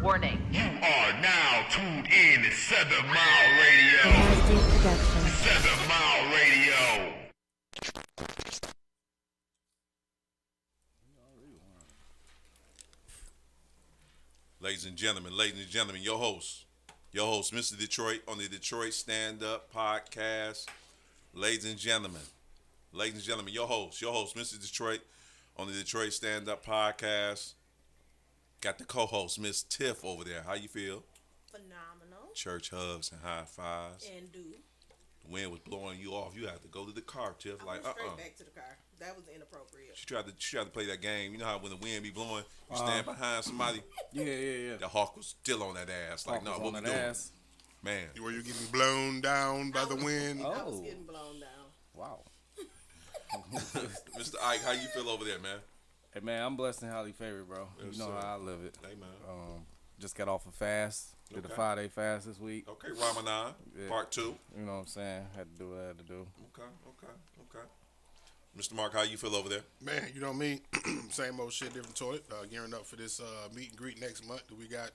Warning. You are now tuned in to 7 Mile Radio. ASD Production. 7 Mile Radio. Ladies and gentlemen, your host, Mr. Detroit on the Detroit Stand Up Podcast. Ladies and gentlemen, your host, Mr. Detroit on the Detroit Stand Up Podcast. Got the co-host, Miss Tiff over there. How you feel? Phenomenal. Church hugs and high fives. And do. The wind was blowing you off. You had to go to the car, Tiff. I Like, went straight back to the car. That was inappropriate. She tried to play that game. You know how when the wind be blowing, you stand behind somebody. Yeah. The hawk was still on that ass. Like, no, what we doing? Ass. Man. Were you getting blown down by the wind? I was Oh. getting blown down. Wow. Mr. Ike, how you feel over there, man? Hey man, I'm blessed and highly favored, bro. Yes, you know sir. how I live it. Hey, man. Just got off a fast. Did a Okay. 5-day fast this week. Okay, Ramadan, Yeah. part 2. You know what I'm saying? Had to do what I had to do. Okay. Mr. Mark, how you feel over there? Man, you know me, same old shit, different toilet. Gearing up for this meet and greet next month that we got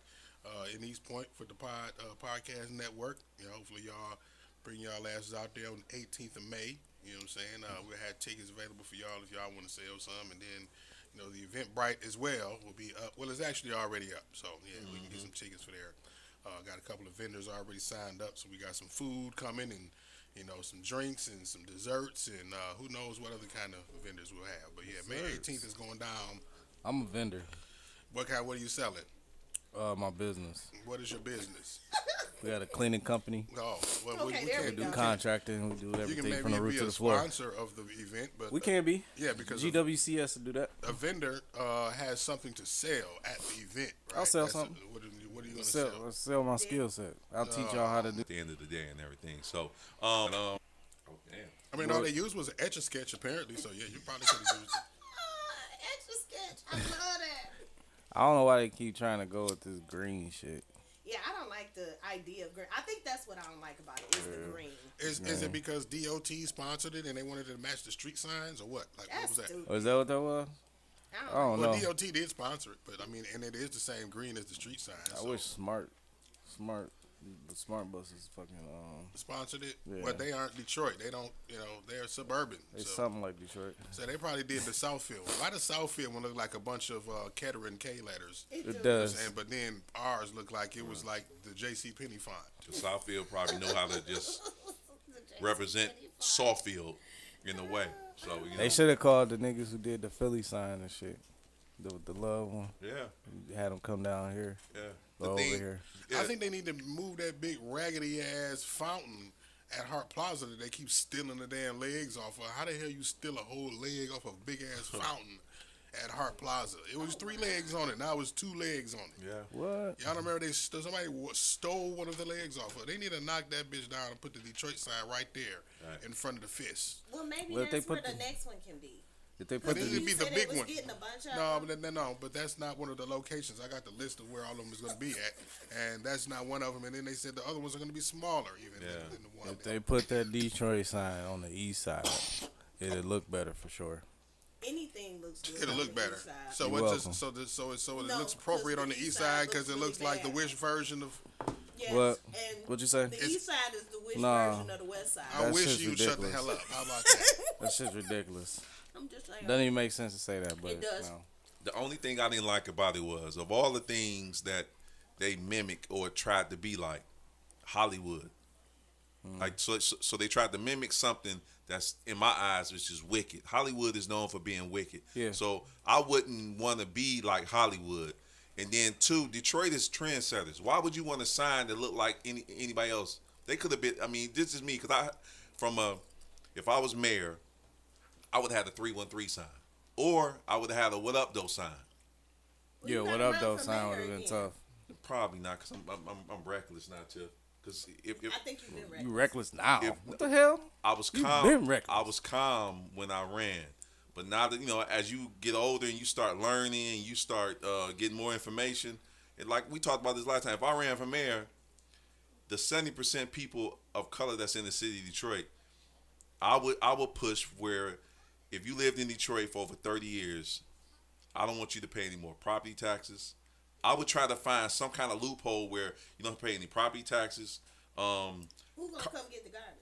in East Point for the podcast network. You know, hopefully y'all bring y'all asses out there on the 18th of May. You know what I'm saying? We'll have tickets available for y'all if y'all want to sell some. And then, you know, the Eventbrite as well will be up. Well, it's actually already up. So, yeah, we can get some tickets for there. Got a couple of vendors already signed up. So we got some food coming and, you know, some drinks and some desserts and who knows what other kind of vendors we'll have. But, yeah, May 18th is going down. I'm a vendor. What are you selling? My business. What is your business? We got a cleaning company. Oh, well, Okay, we there can't we We do go. contracting. We do You can everything from maybe the roof be to a the floor. sponsor of the event, but We can be. yeah, because GWCS to do that. a vendor has something to sell at the event. Right? I'll sell That's something. What are you going to sell? Sell my skill set. I'll teach y'all how to do. At the end of the day and everything. So, oh damn. I mean, all they used was an Etch-a-Sketch apparently. So yeah, you probably could have used it. Extra sketch. I love that. I don't know why they keep trying to go with this green shit. Yeah, I don't like the idea of green. I think that's what I don't like about it is the green. Is it because DOT sponsored it and they wanted it to match the street signs or what? Like what That's was that? stupid. Oh, is that what that was? I I don't don't Well, know. DOT did sponsor it, but I mean, and it is the same green as the street sign. I So wish the smart buses fucking sponsored it, Yeah. but they aren't Detroit. They don't, they're suburban. it's so. something like Detroit. So they probably did the Southfield. Why does Southfield one look like a bunch of Kettering K letters? It does. But then ours looked like it was like the J.C. Penney font. The Southfield probably know how to just represent Softfield in a way. So, you know. They should have called the niggas who did the Philly sign and shit. The love one. Yeah. Had them come down here. The Over thing- here. Yeah. I think they need to move that big raggedy ass fountain at Hart Plaza that they keep stealing the damn legs off of. How the hell you steal a whole leg off a big ass fountain at Hart Plaza? It was 3 legs on it. Now it's 2 legs on it. Yeah. What? Y'all remember somebody stole one of the legs off of it. They need to knock that bitch down and put the Detroit sign right there Right. in front of the fist. Well, maybe Well, if that's they where put the the- next one can be. If they But put it the need to be You the said big it was one. getting a bunch of No, them. but that's not one of the locations. I got the list of where all of them is going to be at, and that's not one of them. And then they said the other ones are going to be smaller even than the one. if they put that Detroit sign on the east side, it'd look better for sure. Anything looks good. It'll on look the better. east side. So You're what? welcome. So it No, looks appropriate 'cause on the the east east side side because it looks looks really like the bad. wish version of. Yes, What? and What'd you say? the east side is the wish Nah. version of the west side. I That wish shit's you would shut the ridiculous. hell up. How about that? That shit's ridiculous. I'm just saying. Doesn't even make sense to say that, but It does. no. The only thing I didn't like about it was, of all the things that they mimic or tried to be like, Hollywood. Like so they tried to mimic something that's in my eyes was just wicked. Hollywood is known for being wicked. Yeah. So I wouldn't want to be like Hollywood. And then 2, Detroit is trendsetters. Why would you want a sign that look like anybody else? They could have been. I mean, this is me because if I was mayor, I would have had a 313 sign, or I would have had a "What up, though" sign. Well, Yeah, you what gotta up run though? for Sign would mayor have been again. tough. Probably not, because I'm reckless now, too. Because if I think you've been ready. You reckless now? If- What the hell? I was You calm. been reckless. I was calm when I ran. But now that, as you get older and you start learning and you start getting more information, and like we talked about this last time, if I ran for mayor, the 70% people of color that's in the city of Detroit, I would push where if you lived in Detroit for over 30 years, I don't want you to pay any more property taxes. I would try to find some kind of loophole where you don't pay any property taxes. Who's gonna come get the garbage?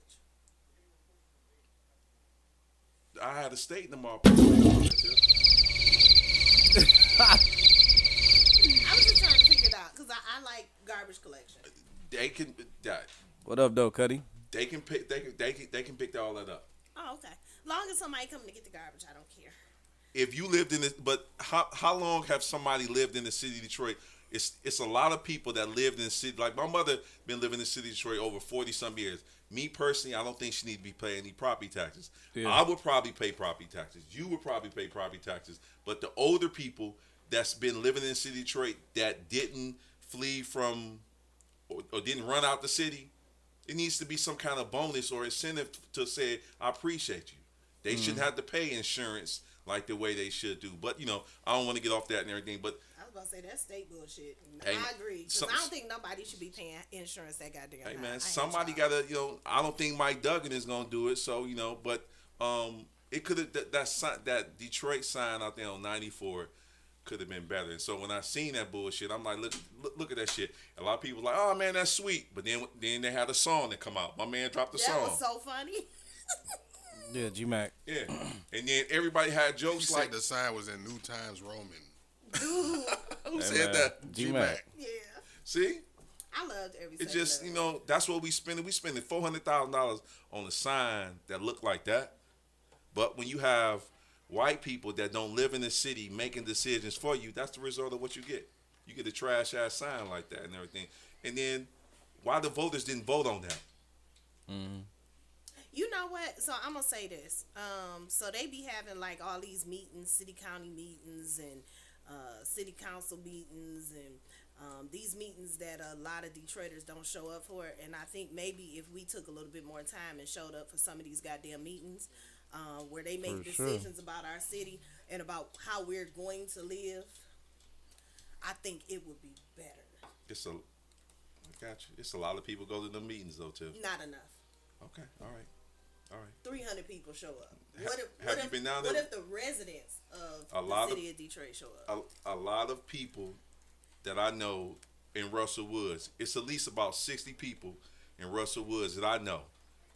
I had a state tomorrow. I was just trying to figure it out because I like garbage collection. They can that What up, though, Cuddy? they can pick they can pick all that up. Oh, okay. Long as somebody coming to get the garbage, I don't care. If you lived in it, but how long have somebody lived in the city of Detroit? It's a lot of people that lived in the city. Like my mother been living in the city of Detroit over 40 some years. Me personally, I don't think she need to be paying any property taxes. Yeah. I would probably pay property taxes. You would probably pay property taxes. But the older people that's been living in the city of Detroit that didn't flee from or didn't run out the city, it needs to be some kind of bonus or incentive to say, I appreciate you. They shouldn't have to pay insurance like the way they should do. But, I don't want to get off that and everything. But I was about to say that's state bullshit. Hey, I agree. 'Cause I don't think nobody should be paying insurance that goddamn hey high. I man, ain't somebody y'all. gotta, I don't think Mike Duggan is gonna do it. So but it could have that Detroit sign out there on 94 could have been better. And so when I seen that bullshit, I'm like, look at that shit. A lot of people like, oh man, that's sweet. But then they had a song that come out. My man dropped the That song. was so funny. Yeah, G-Mac. Yeah, and then everybody had You jokes said like, the sign was in New Times Roman. Dude, who Hey, said man, that? G-Mac. yeah. See? I loved every It's second just, of it. that's what we spending. We spending $400,000 on a sign that look like that. But when you have white people that don't live in the city making decisions for you, that's the result of what you get. You get a trash ass sign like that and everything. And then why the voters didn't vote on that? You know what? So I'm gonna say this. So they be having like all these meetings, city county meetings and city council meetings and these meetings that a lot of Detroiters don't show up for. And I think maybe if we took a little bit more time and showed up for some of these goddamn meetings, where they make For sure. decisions about our city and about how we're going to live, I think it would be better. I got you. It's a lot of people go to the meetings though too. Not enough. Okay, all right. 300 people show up. Have you been down there? What if the residents of A lot the of- city of Detroit show up? A lot of people that I know in Russell Woods, it's at least about 60 people in Russell Woods that I know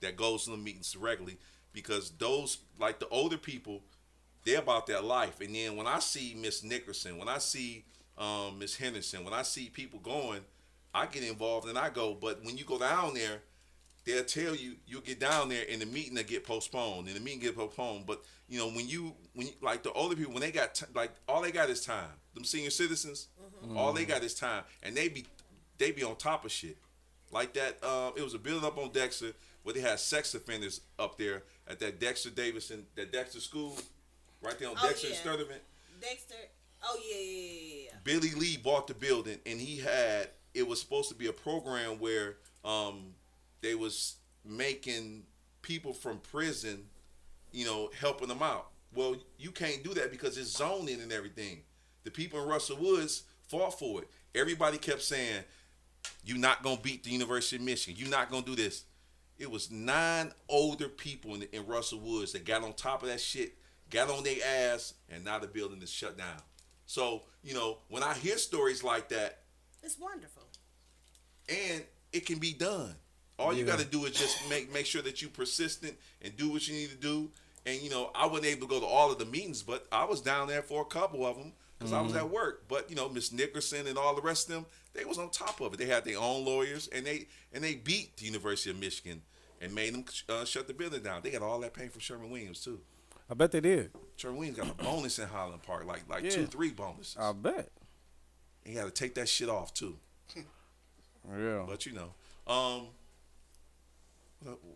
that goes to the meetings regularly because those, like the older people, they're about their life. And then when I see Miss Nickerson, when I see Miss Henderson, when I see people going, I get involved and I go. But when you go down there, they'll tell you you'll get down there and the meeting will get postponed and the meeting get postponed. But when you like the older people, when they got like all they got is time. Them senior citizens, all they got is time, and they be on top of shit like that. It was a building up on Dexter where they had sex offenders up there at that Dexter school, right there on Oh, Dexter and yeah. Sturtevant. Dexter. Oh yeah. Billy Lee bought the building, and it was supposed to be a program where they was making people from prison, helping them out. Well, you can't do that because it's zoning and everything. The people in Russell Woods fought for it. Everybody kept saying, you're not going to beat the University of Michigan. You're not going to do this. It was 9 older people in Russell Woods that got on top of that shit, got on their ass, and now the building is shut down. So, when I hear stories like that, It's wonderful. and it can be done. All you Yeah. got to do is just make sure that you persistent and do what you need to do. And I wasn't able to go to all of the meetings, but I was down there for a couple of them because I was at work. But Miss Nickerson and all the rest of them, they was on top of it. They had their own lawyers, and they beat the University of Michigan and made them shut the building down. They got all that paid from Sherman Williams too. I bet they did. Sherman Williams got a bonus in Highland Park, like Yeah. 2-3 bonuses. I bet. He had to take that shit off too. Yeah. But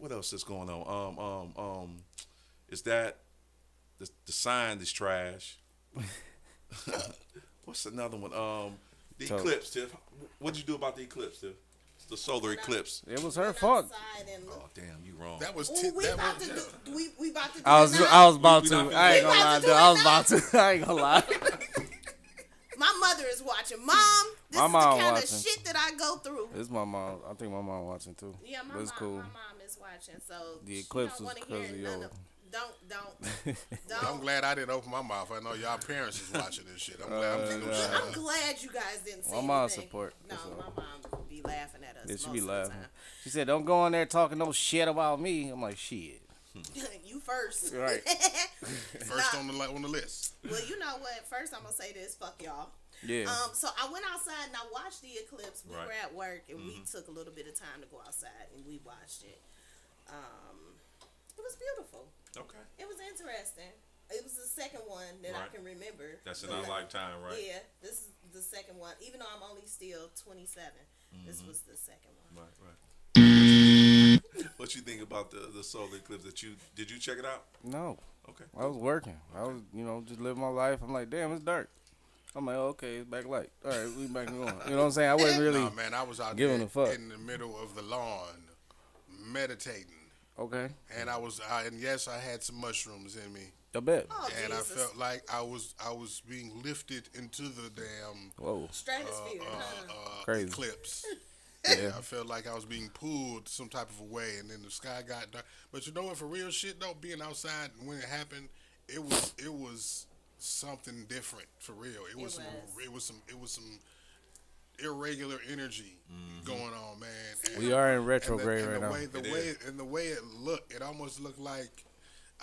what else is going on? Is that the sign is trash? What's another one? The So- eclipse, Tiff. What did you do about the eclipse, Tiff? The solar eclipse. It was her Went fault. outside and looked. Oh damn, you wrong. That was Ooh, we that about was, to yeah. do. We about to do. I was it now. about We to. not I ain't gonna- gonna lie, We dude. about I to was do about it to. I ain't gonna lie. My mother is watching. Mom, this My is the mom kind watching. of shit that I go through. It's my mom. I think my mom watching too. Yeah, my But it's mom. cool. My mom is watching. So The she eclipse don't was wanna hear because of none your I'm glad I didn't open my mouth. I know y'all parents is watching this shit. I'm glad. I'm glad you guys didn't say My mom anything. support. No, my mom would be laughing at us. Yeah, she most be of the laughing. time. She said, "Don't go in there talking no shit about me." I'm like, "Shit." You first. Right. First on the list. Well, you know what? First, I'm gonna say this. Fuck y'all. Yeah. So I went outside and I watched the eclipse. We Right. were at work and we took a little bit of time to go outside and we watched it. It was beautiful. Okay. It was interesting. It was the second one that I Right. can remember. That's in But our no- lifetime, right? Yeah, this is the second one. Even though I'm only still 27, this was the second one. Right, right. What you think about the solar eclipse? Did you check it out? No, Okay. I was working. I was, just living my life. I'm like, damn, it's dark. I'm like, okay, it's back light. All right, we back and going. You know what I'm saying? I wasn't really Nah, man, I was out giving there a fuck. in the middle of the lawn, meditating, okay. and and yes, I had some mushrooms in me, I bet. Oh, and Jesus. I felt like I was being lifted into the damn Whoa, Stratosphere, huh? Crazy. eclipse. Yeah. I felt like I was being pulled some type of a way, and then the sky got dark. But you know what? For real shit though, being outside when it happened, it was something different for real. It was some irregular energy going on, man. And, We are in and retrograde the right now. way the way it looked, it almost looked like,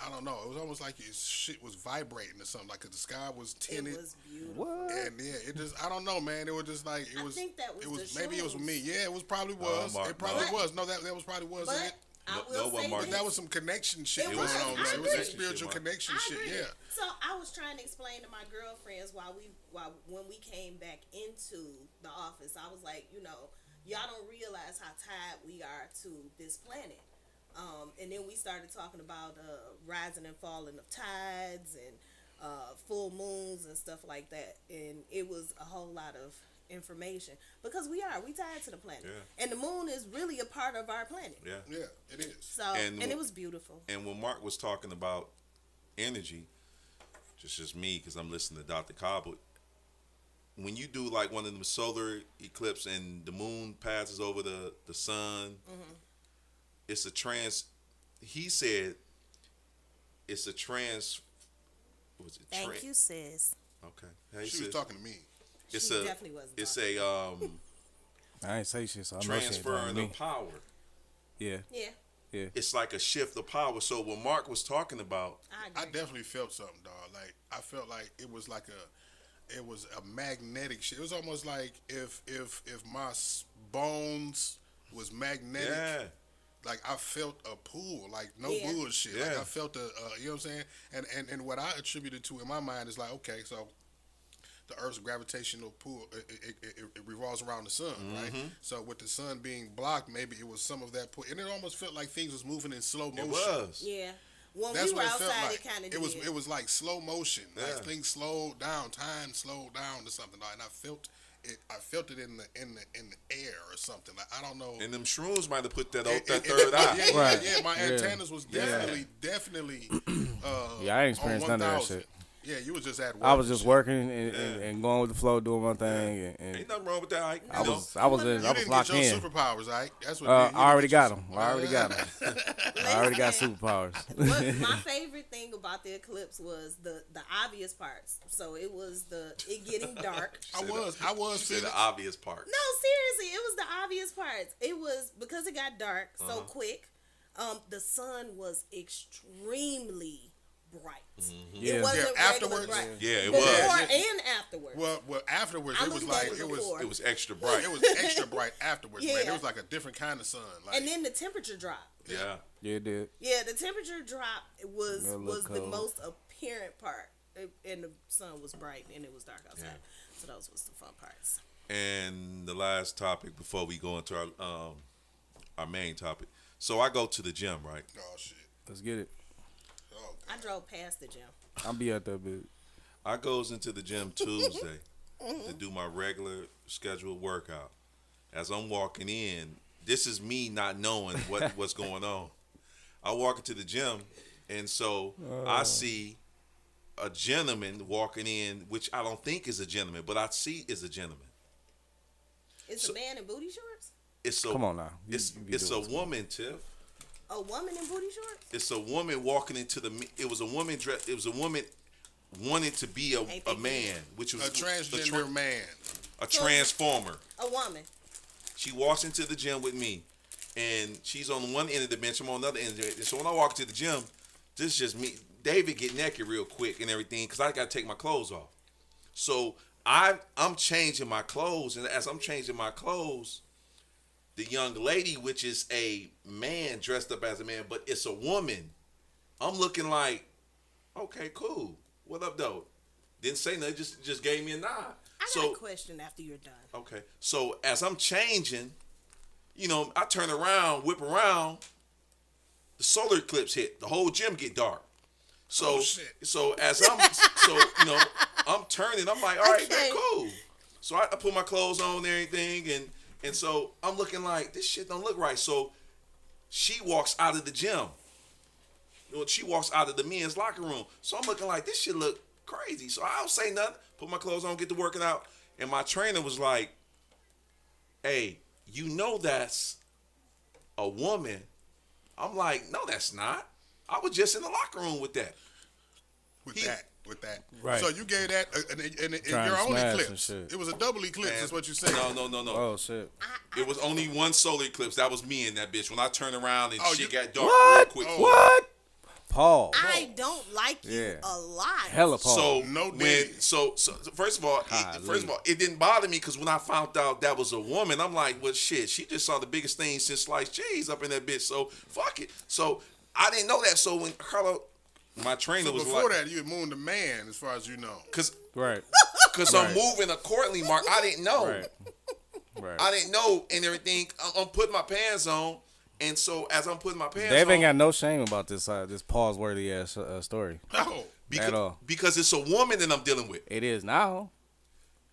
I don't know. It was almost like shit was vibrating or something. Like the sky was tinted. It was beautiful. What? And yeah, it just, I don't know, man. It was just like, I think that was the maybe it was shrooms. me. Yeah, it was probably was. Mark, It probably no. was. No, that was probably was But it. I No, will one say Mark. this. That was some connection shit It going was. on. I Man. It was agree. some spiritual Mark. connection I shit. agree. Yeah. So I was trying to explain to my girlfriends when we came back into the office, I was like, y'all don't realize how tied we are to this planet. And then we started talking about rising and falling of tides and full moons and stuff like that. And it was a whole lot of information because we tied to the planet. Yeah. And the moon is really a part of our planet. Yeah. Yeah, it is. So And and it was beautiful. And when Mark was talking about energy, just me, because I'm listening to Dr. Cobb, when you do like one of them solar eclipse and the moon passes over the sun, it's a he said it's a trans. Was it Thank you, sis. Okay. Hey, She was sis. talking to me. It's She a, definitely wasn't It's talking. a I ain't say shit, so I know she ain't talking transferring to of me. power. Yeah. Yeah, It's like a shift of power. So what Mark was talking about, I I agree. definitely felt something, dog. Like I felt like it was a magnetic shit. It was almost like if my bones was magnetic. yeah, Like I felt a pull, like no Yeah. bullshit. Yeah. Like I felt you know what I'm saying? And what I attributed to in my mind is like, okay, so the Earth's gravitational pull, it revolves around the sun, right? So with the sun being blocked, maybe it was some of that pull, and it almost felt like things was moving in slow motion. it was. Yeah. When That's we were what it felt outside, like. it kind of It was did. it was like slow motion, Yeah. like things slowed down, time slowed down to something, and I felt it. I felt it in the air or something. Like I don't know. And them shrooms might have put that It- that it- third eye. Yeah, Right. yeah. My Yeah. antennas was definitely. Yeah, I ain't on experienced none of that 1000. shit. Yeah, you was just at work. I was and just shit. working and going with the flow, doing my thing, and Ain't nothing wrong with that. Ike. I You know? was You I was didn't locked get your in. superpowers, Ike. That's what. I you already didn't got get them. your- I already got them. I already got Listen, superpowers. what my favorite thing about the eclipse was the obvious parts. So it was it getting dark. I was She said feeling. the obvious part. No, seriously, it was the obvious parts. It was because it got dark so quick. The sun was extremely bright. Yeah. It wasn't Yeah, regular afterwards? bright. Yeah, it Before was. and afterwards. Well, afterwards I it was looked at like it it was. before. It was extra bright. It was extra bright afterwards, man. Yeah. It was like a different kind of sun. Like, And then the temperature dropped. Yeah. Yeah, it did. Yeah, the temperature drop was It looked was the cold. most apparent part, and the sun was bright and it was dark outside. Yeah. So those was the fun parts. And the last topic before we go into our main topic. So I go to the gym, right? oh shit. Let's get it. Oh, I drove past the gym. I'll be at that bit. I goes into the gym Tuesday to do my regular scheduled workout. As I'm walking in, this is me not knowing what's going on. I walk into the gym, and so I see a gentleman walking in, which I don't think is a gentleman, but I see is a gentleman. It's So- a man in booty shorts. It's a, Come on now. It's You be a doing woman, Tiff. A woman in booty shorts? It's a woman walking into the. It was a woman dressed. It was a woman wanting to be a man, which was A transgender man. a transformer. A woman. She walks into the gym with me, and she's on one end of the bench. I'm on the other end of it. So when I walk to the gym, this is just me. David get naked real quick and everything because I got to take my clothes off. So I'm changing my clothes, and as I'm changing my clothes, the young lady, which is a man dressed up as a man, but it's a woman. I'm looking like, okay, cool. What up, though? Didn't say nothing. Just gave me a nod. I got a question after you're done. Okay. So as I'm changing, I turn around, whip around, the solar eclipse hit. The whole gym get dark. So so as I'm turning, I'm like, all right, man, cool. So I put my clothes on and everything, and so I'm looking like this shit don't look right. So she walks out of the gym. She walks out of the men's locker room. So I'm looking like this shit look crazy. So I don't say nothing. Put my clothes on, get to working out, and my trainer was like, "Hey, that's a woman." I'm like, "No, that's not. I was just in the locker room with that." With that. Right. So you gave that in Trying your to own smash and eclipse. shit. It was a double eclipse, Man, is what you said. No. Oh shit. It was only one solar eclipse. That was me and that bitch. When I turned around and shit got dark What? real quick. What? Paul. I don't like you a lot. Hella Paul. So No when dating. so first of all, it didn't bother me because when I found out that was a woman, I'm like, well, shit, she just saw the biggest thing since sliced cheese up in that bitch. So fuck it. So I didn't know that. So when Carlo, my trainer So was before like, that, you had mooned a man, as far as you know. because Right. I'm moving accordingly, Mark. I didn't know. Right. I didn't know and everything. I'm putting my pants on, and so as I'm putting my pants Dave on, ain't got no shame about this pause worthy ass story. Oh, because, at all. because it's a woman that I'm dealing with. It is now.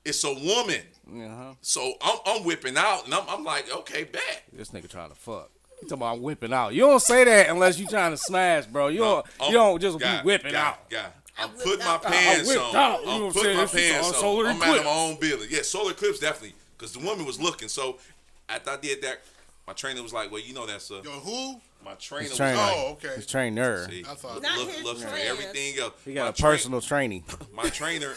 It's a woman. Uh-huh. So I'm whipping out, and I'm like, okay, bet. This nigga trying to fuck. You talking about whipping out? You don't say that unless you trying to smash, bro. You don't just be whipping out. I'm whipped putting my out. pants whipped on. out. You know I'm what I'm putting my saying? This is pants on on. solar I'm out of eclipse. my own building. Yeah, solar eclipse definitely, because the woman was looking. So after I did that, my trainer was like, well, that's a. yo, who? My trainer His was trainer. like, Oh, okay. His trainer. see, I thought- Not look his for friends. everything else. He got My a personal training. My trainer,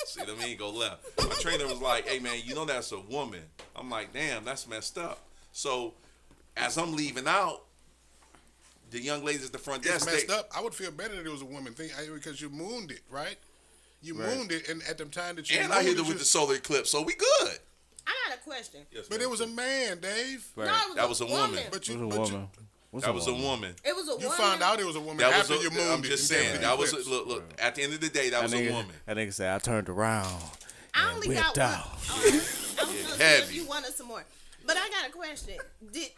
see, let me go left. My trainer was like, hey, man, that's a woman. I'm like, damn, that's messed up. So as I'm leaving out, the young ladies at the front It's desk, messed up. I would feel better that it was a woman thing because you mooned it, right? You mooned it, and at the time that you and mooned I hit it, her with the solar eclipse, so we good. I got a question. Yes, but ma'am. it was a man, Dave. Right. No, That was a woman. But It you, was a but woman. That was a woman. It was a you woman. found out it was a woman That after was you mooned I'm it. just and saying. did That the was eclipse. look. At the end of the day, that was a woman. That nigga said I turned around. I only got whipped one. out. I was gonna see if heavy. you wanted some more. But I got a question. Did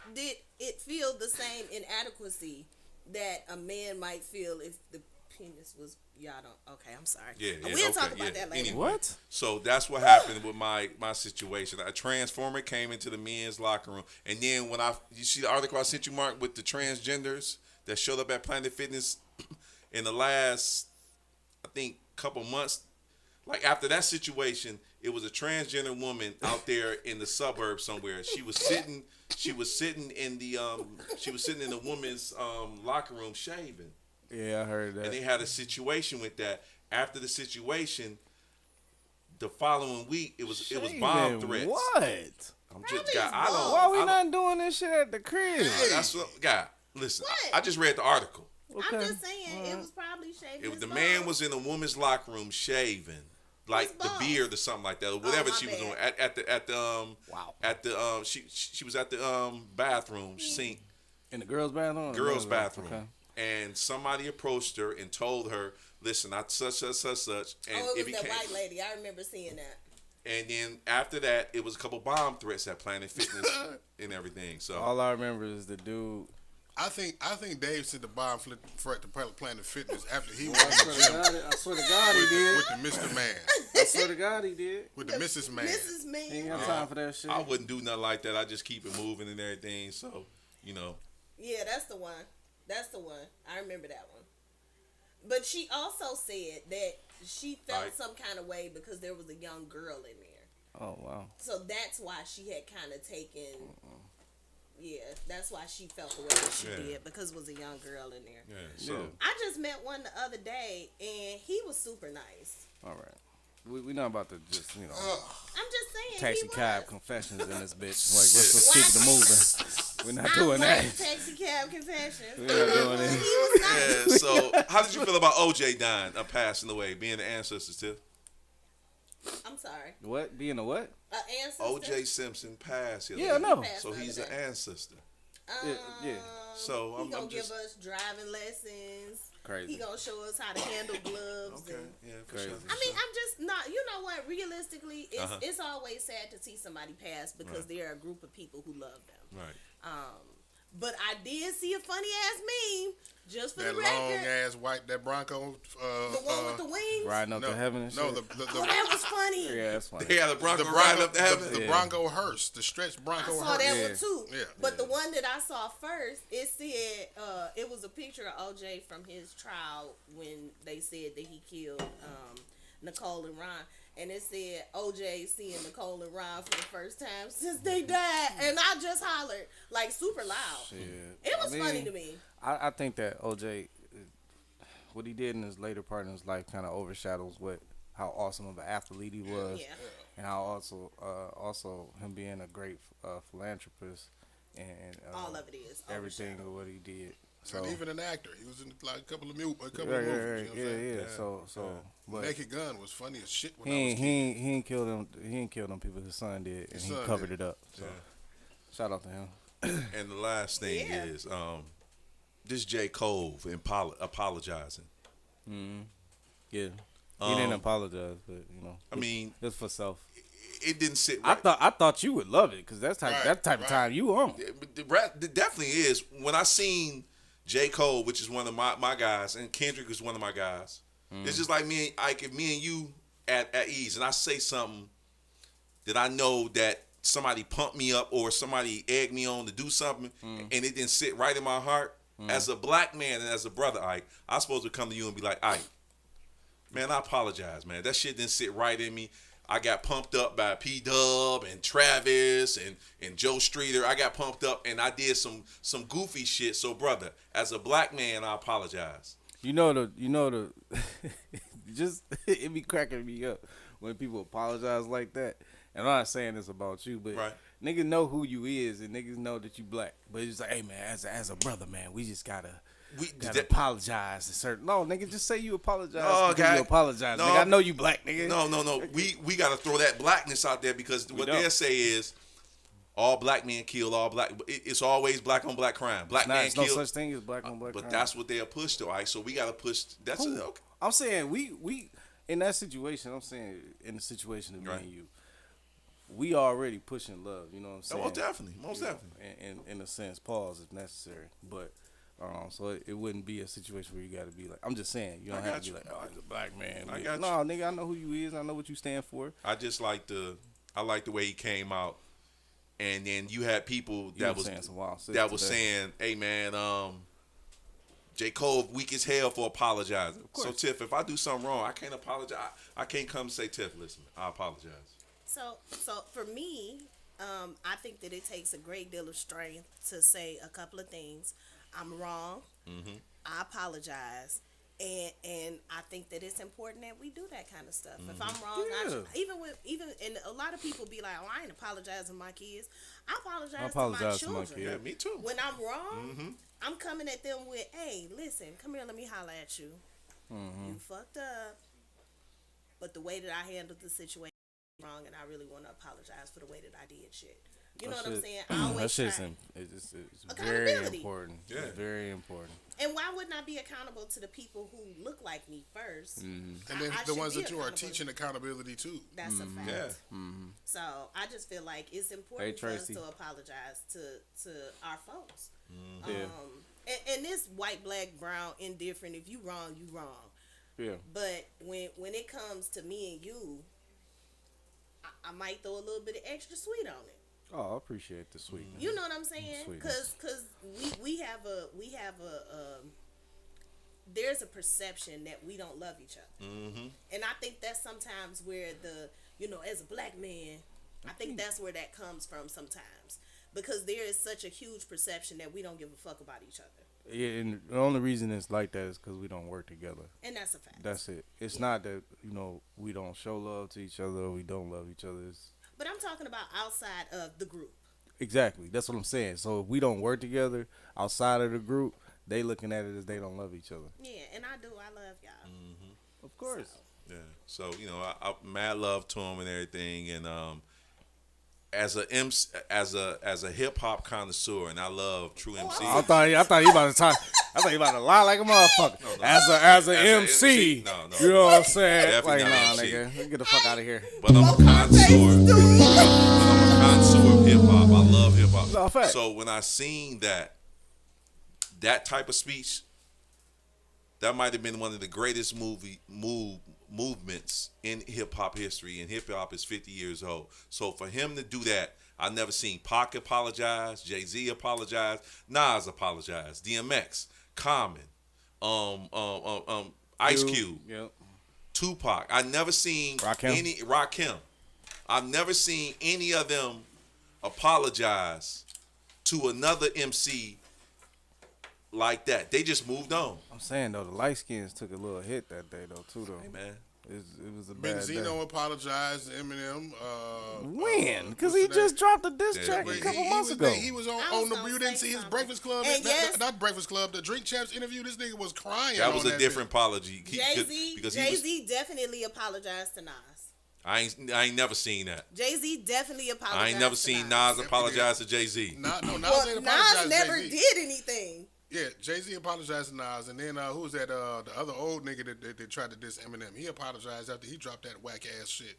it feel the same inadequacy that a man might feel if the penis was y'all don't okay, I'm sorry. Yeah, We'll talk about that later. Anyway, What? So that's what happened with my situation. A transformer came into the men's locker room, and then when you see the article I sent you, Mark, with the transgenders that showed up at Planet Fitness in the last, I think, couple months. Like after that situation, it was a transgender woman out there in the suburbs somewhere. She was sitting in the woman's locker room shaving. Yeah, I heard that. And they had a situation with that. After the situation, the following week it was bomb threats. What? I'm just Probably guy. I is don't. Why we I don't- not doing this shit at the crib? That's what, guy. Listen, What? I just read the article. Okay. I'm just saying it was probably shaving. The man was in a woman's locker room shaving, like the balls? beard or something like that, or whatever my she was doing bad. at the Wow. at the she was at the bathroom sink, In the girls' bathroom? girls' bathroom. Okay. And somebody approached her and told her, "Listen, I such." And Oh, it was that became, white lady. I remember seeing that. and then after that, it was a couple bomb threats at Planet Fitness and everything. So All I remember is the dude. I think Dave sent the bomb threat to Planet Fitness after he I was in the gym I swear to God with the Mr. Man, I swear to God he did. with the Mrs. Man. Mrs. He ain't Man. got time for that shit. I wouldn't do nothing like that. I just keep it moving and everything. So Yeah, that's the one. That's the one. I remember that one. But she also said that she felt Right. some kind of way because there was a young girl in there. Oh wow. So that's why she had kind of taken, that's why she felt the way that she Yeah. did, because it was a young girl in there. Yeah. So Yeah. I just met one the other day, and he was super nice. All right. We not about to just, I'm just saying, taxi he cab was. confessions in this bitch. Like, let's keep it moving. We're not doing I that. like taxi cab confessions. We're not doing it. He was nice. yeah. So how did you feel about OJ dying, passing away, being the ancestors too? I'm sorry. What? Being a what? Ancestor? OJ Simpson passed. Yeah, I know. So he's an ancestor. Yeah. So he I'm gonna just give us driving lessons. Crazy. He gonna show us how to handle gloves. okay. And, Yeah, for Crazy. sure. I mean, I'm just not. You know what? Realistically, it's Uh-huh. it's always sad to see somebody pass because they're a group of people who love them. Right. But I did see a funny ass meme just for That the long record. ass white, that Bronco. The one with the wings. Riding up no, to heaven and no, shit? Oh, that was funny. Yeah, that's funny. They had a Bronco, the riding Bronco, up to heaven. the Yeah. Bronco hearse, the stretched I Bronco saw hearse. that Yeah. one too. Yeah. But the one that I saw first, it said it was a picture of OJ from his trial when they said that he killed Nicole and Ron. And it said OJ seeing Nicole and Ron for the first time since they died. And I just hollered like super loud. Shit. It was I mean, funny to me. I think that OJ, what he did in his later part in his life kind of overshadows how awesome of an athlete he was. Yeah. And how also him being a great philanthropist and All of it is. everything overshadowed. of what he did. So And even an actor. He was in like a couple of yeah, movies. yeah, You know what I'm saying? yeah. So, but Naked Gun was funny as shit when he I was ain't, kid. he ain't killed them. He ain't killed them people. His son did, and His he son covered did. it up. So, shout out to him. And the last thing Yeah. is this J. Cole apologizing. Yeah, he didn't apologize, but I mean, it's for self. it didn't sit I right. thought you would love it because that Right, type of time you on. It definitely is. When I seen J. Cole, which is one of my guys, and Kendrick is one of my guys, it's just like me and Ike, if me and you at ease, and I say something that I know that somebody pumped me up or somebody egged me on to do something, and it didn't sit right in my heart. As a black man and as a brother, Ike, I'm supposed to come to you and be like, Ike, man, I apologize, man. That shit didn't sit right in me. I got pumped up by P Dub and Travis and Joe Streeter. I got pumped up and I did some goofy shit. So, brother, as a black man, I apologize. You know the just it be cracking me up when people apologize like that. And I'm not saying this about you, but Right. niggas know who you is and niggas know that you black. But it's like, hey man, as a brother, man, we just gotta apologize to certain. No, nigga, just say you apologize. No, because okay. you apologize. No. Nigga, I know you black, nigga. No. We got to throw that blackness out there because what don't. they'll say is all black men kill all black. It's always black on black crime. Black man There's no kill. such thing as black on black But crime. that's what they'll push to, right? So we got to push. That's Who? okay. I'm saying we in that situation. I'm saying in the situation of me Right. and you, we already pushing love. You know what I'm saying? Most definitely. Most definitely. In a sense, pause if necessary. But so it wouldn't be a situation where you got to be like. I'm just saying you don't I have got to be you. like, oh, he's a black man. I Yeah. got No, nigga, I know who you is. I know what you stand for. I just like I like the way he came out, and then you had people that was saying some wild shit was today. saying, "Hey man, J. Cole weak as hell for apologizing." So Tiff, if I do something wrong, I can't apologize. I can't come and say, Tiff, listen, I apologize. So for me, I think that it takes a great deal of strength to say a couple of things. I'm wrong. I apologize. And I think that it's important that we do that kind of stuff. If I'm wrong, Yeah. and a lot of people be like, "Oh, I ain't apologizing to my kids." I apologize, apologize to to my my children. kids. Yeah, me too. When I'm wrong, I'm coming at them with, "Hey, listen, come here, let me holler at you. You fucked up, but the way that I handled the situation was wrong, and I really want to apologize for the way that I did shit." You know what I'm saying? I That always shit's try. it's very Accountability. important. Yeah. It's very important. And why wouldn't I be accountable to the people who look like me first? And then I the should ones be that you are accountable. teaching accountability to. That's a fact. Yeah. So I just feel like it's important Hey, for us Tracy. to apologize to our folks. Yeah. And this white, black, brown, indifferent. If you wrong, you wrong. Yeah. But when it comes to me and you, I might throw a little bit of extra sweet on it. Oh, I appreciate the sweetness. You know what I'm saying? Sweetness. Because we have a there's a perception that we don't love each other, and I think that's sometimes where as a black man, I think that's where that comes from sometimes, because there is such a huge perception that we don't give a fuck about each other. Yeah, and the only reason it's like that is because we don't work together. And that's a fact. That's it. It's not that, we don't show love to each other or we don't love each other. But I'm talking about outside of the group. Exactly. That's what I'm saying. So if we don't work together outside of the group, they looking at it as they don't love each other. Yeah, and I do. I love y'all. Of course. Yeah. So I mad love to him and everything, and as a hip hop connoisseur, and I love true MC. I thought you about to talk. I thought you about to lie like a motherfucker. No. As a MC. No. You know what I'm saying? Definitely Like, not nah, MC. nigga, get the fuck out of here. But I'm a connoisseur. Of hip hop. I love hip hop. No, fact. So when I seen that type of speech, that might have been one of the greatest movements in hip hop history. And hip hop is 50 years old. So for him to do that, I never seen Pac apologize, Jay-Z apologize, Nas apologize, DMX, Common, Ice Cube, Yep. Tupac. I never seen Rakim. I've never seen any of them apologize to another MC like that. They just moved on. I'm saying though, the light skins took a little hit that day though too though. Hey man. It was a bad day. Benzino apologized to Eminem. When? Because he what's just his name? dropped a diss track But a couple months ago. He was I on was the gonna You say didn't see his something. Breakfast Club. And yes. Not Breakfast Club. The Drink Champs interview. This nigga was crying. That was on a different apology. Jay-Z definitely apologized to Nas. I ain't never seen that. Jay-Z definitely apologized. I ain't never to seen Nas. Nas apologize to Jay-Z. Nas ain't Well, apologized Nas never to Jay-Z. did anything. Yeah, Jay-Z apologized to Nas, and then who was that? The other old nigga that tried to diss Eminem. He apologized after he dropped that whack ass shit.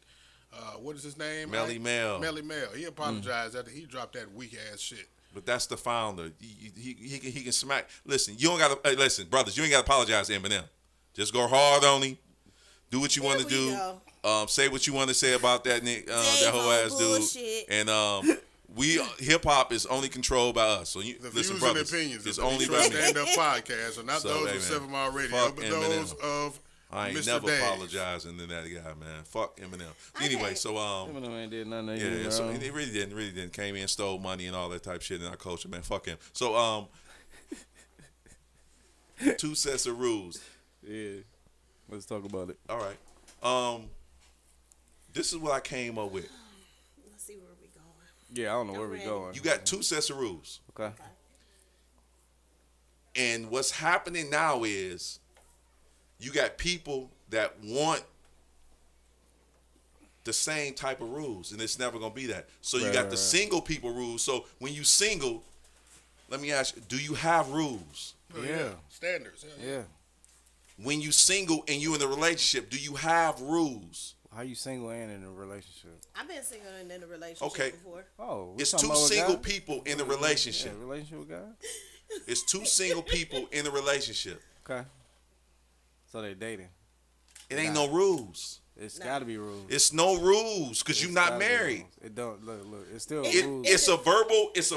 What is his name? Melly Mel. Melly Mel. He apologized after he dropped that weak ass shit. But that's the founder. He can smack. Listen, you don't got to listen, brothers. You ain't got to apologize to Eminem. Just go hard on him. Do what you want to do. Say what you want to say about that that whole ass bullshit. dude. And we hip hop is only controlled by us. So you The listen, views brothers. and opinions It's of the only Detroit by me. Stand Up Podcast are not So, those hey, of man, 7 Mile Radio, fuck but Eminem. those of I ain't Mr. never Dave. apologizing to that guy, man. Fuck Eminem. Anyway, so Eminem ain't did nothing to you, yeah, bro. so he really didn't. Came in, stole money and all that type shit in our culture, man. Fuck him. So 2 sets of rules. Yeah. Let's talk about it. All right. This is what I came up with. Let's see where we going. Yeah, I don't know where ready. we're going. You got 2 sets of rules. Okay. And what's happening now is you got people that want the same type of rules, and it's never going to be that. So you got the single people rules. So when you single, let me ask you, do you have rules? Oh, Yeah. Standards. Yeah. When you single and you in a relationship, do you have rules? How you single and in a relationship? I've been single and in a relationship Okay. before. Oh, It's talking 2 about with single God? people in a Yeah, relationship. relationship with God? It's 2 single people in a relationship. Okay. So they dating. It ain't no rules. It's got to be rules. It's no rules because you're It's not gotta be married. rules. It don't look. It's still It- rules. It's a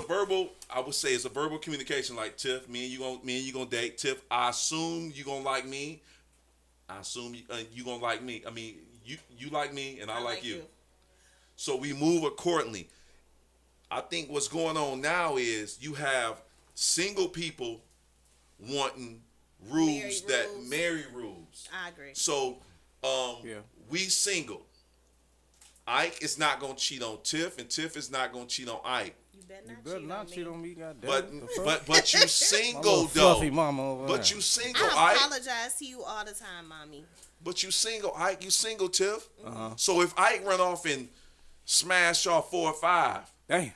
verbal. I would say it's a verbal communication. Like Tiff, me and you gonna date. Tiff, I assume you gonna like me. I assume you gonna like me. I mean, you like me and I like you. So we move accordingly. I think what's going on now is you have single people wanting rules marry rules. I agree. So Yeah. we single. Ike is not gonna cheat on Tiff, and Tiff is not gonna cheat on Ike. You better not, You better not cheat on me, goddamn. But you My single little though. fluffy mama over But there. you single, I Ike. apologize to you all the time, mommy. But you single, Ike. You single, Tiff. Uh-huh. So if Ike run off and smash y'all 4 or 5, Damn.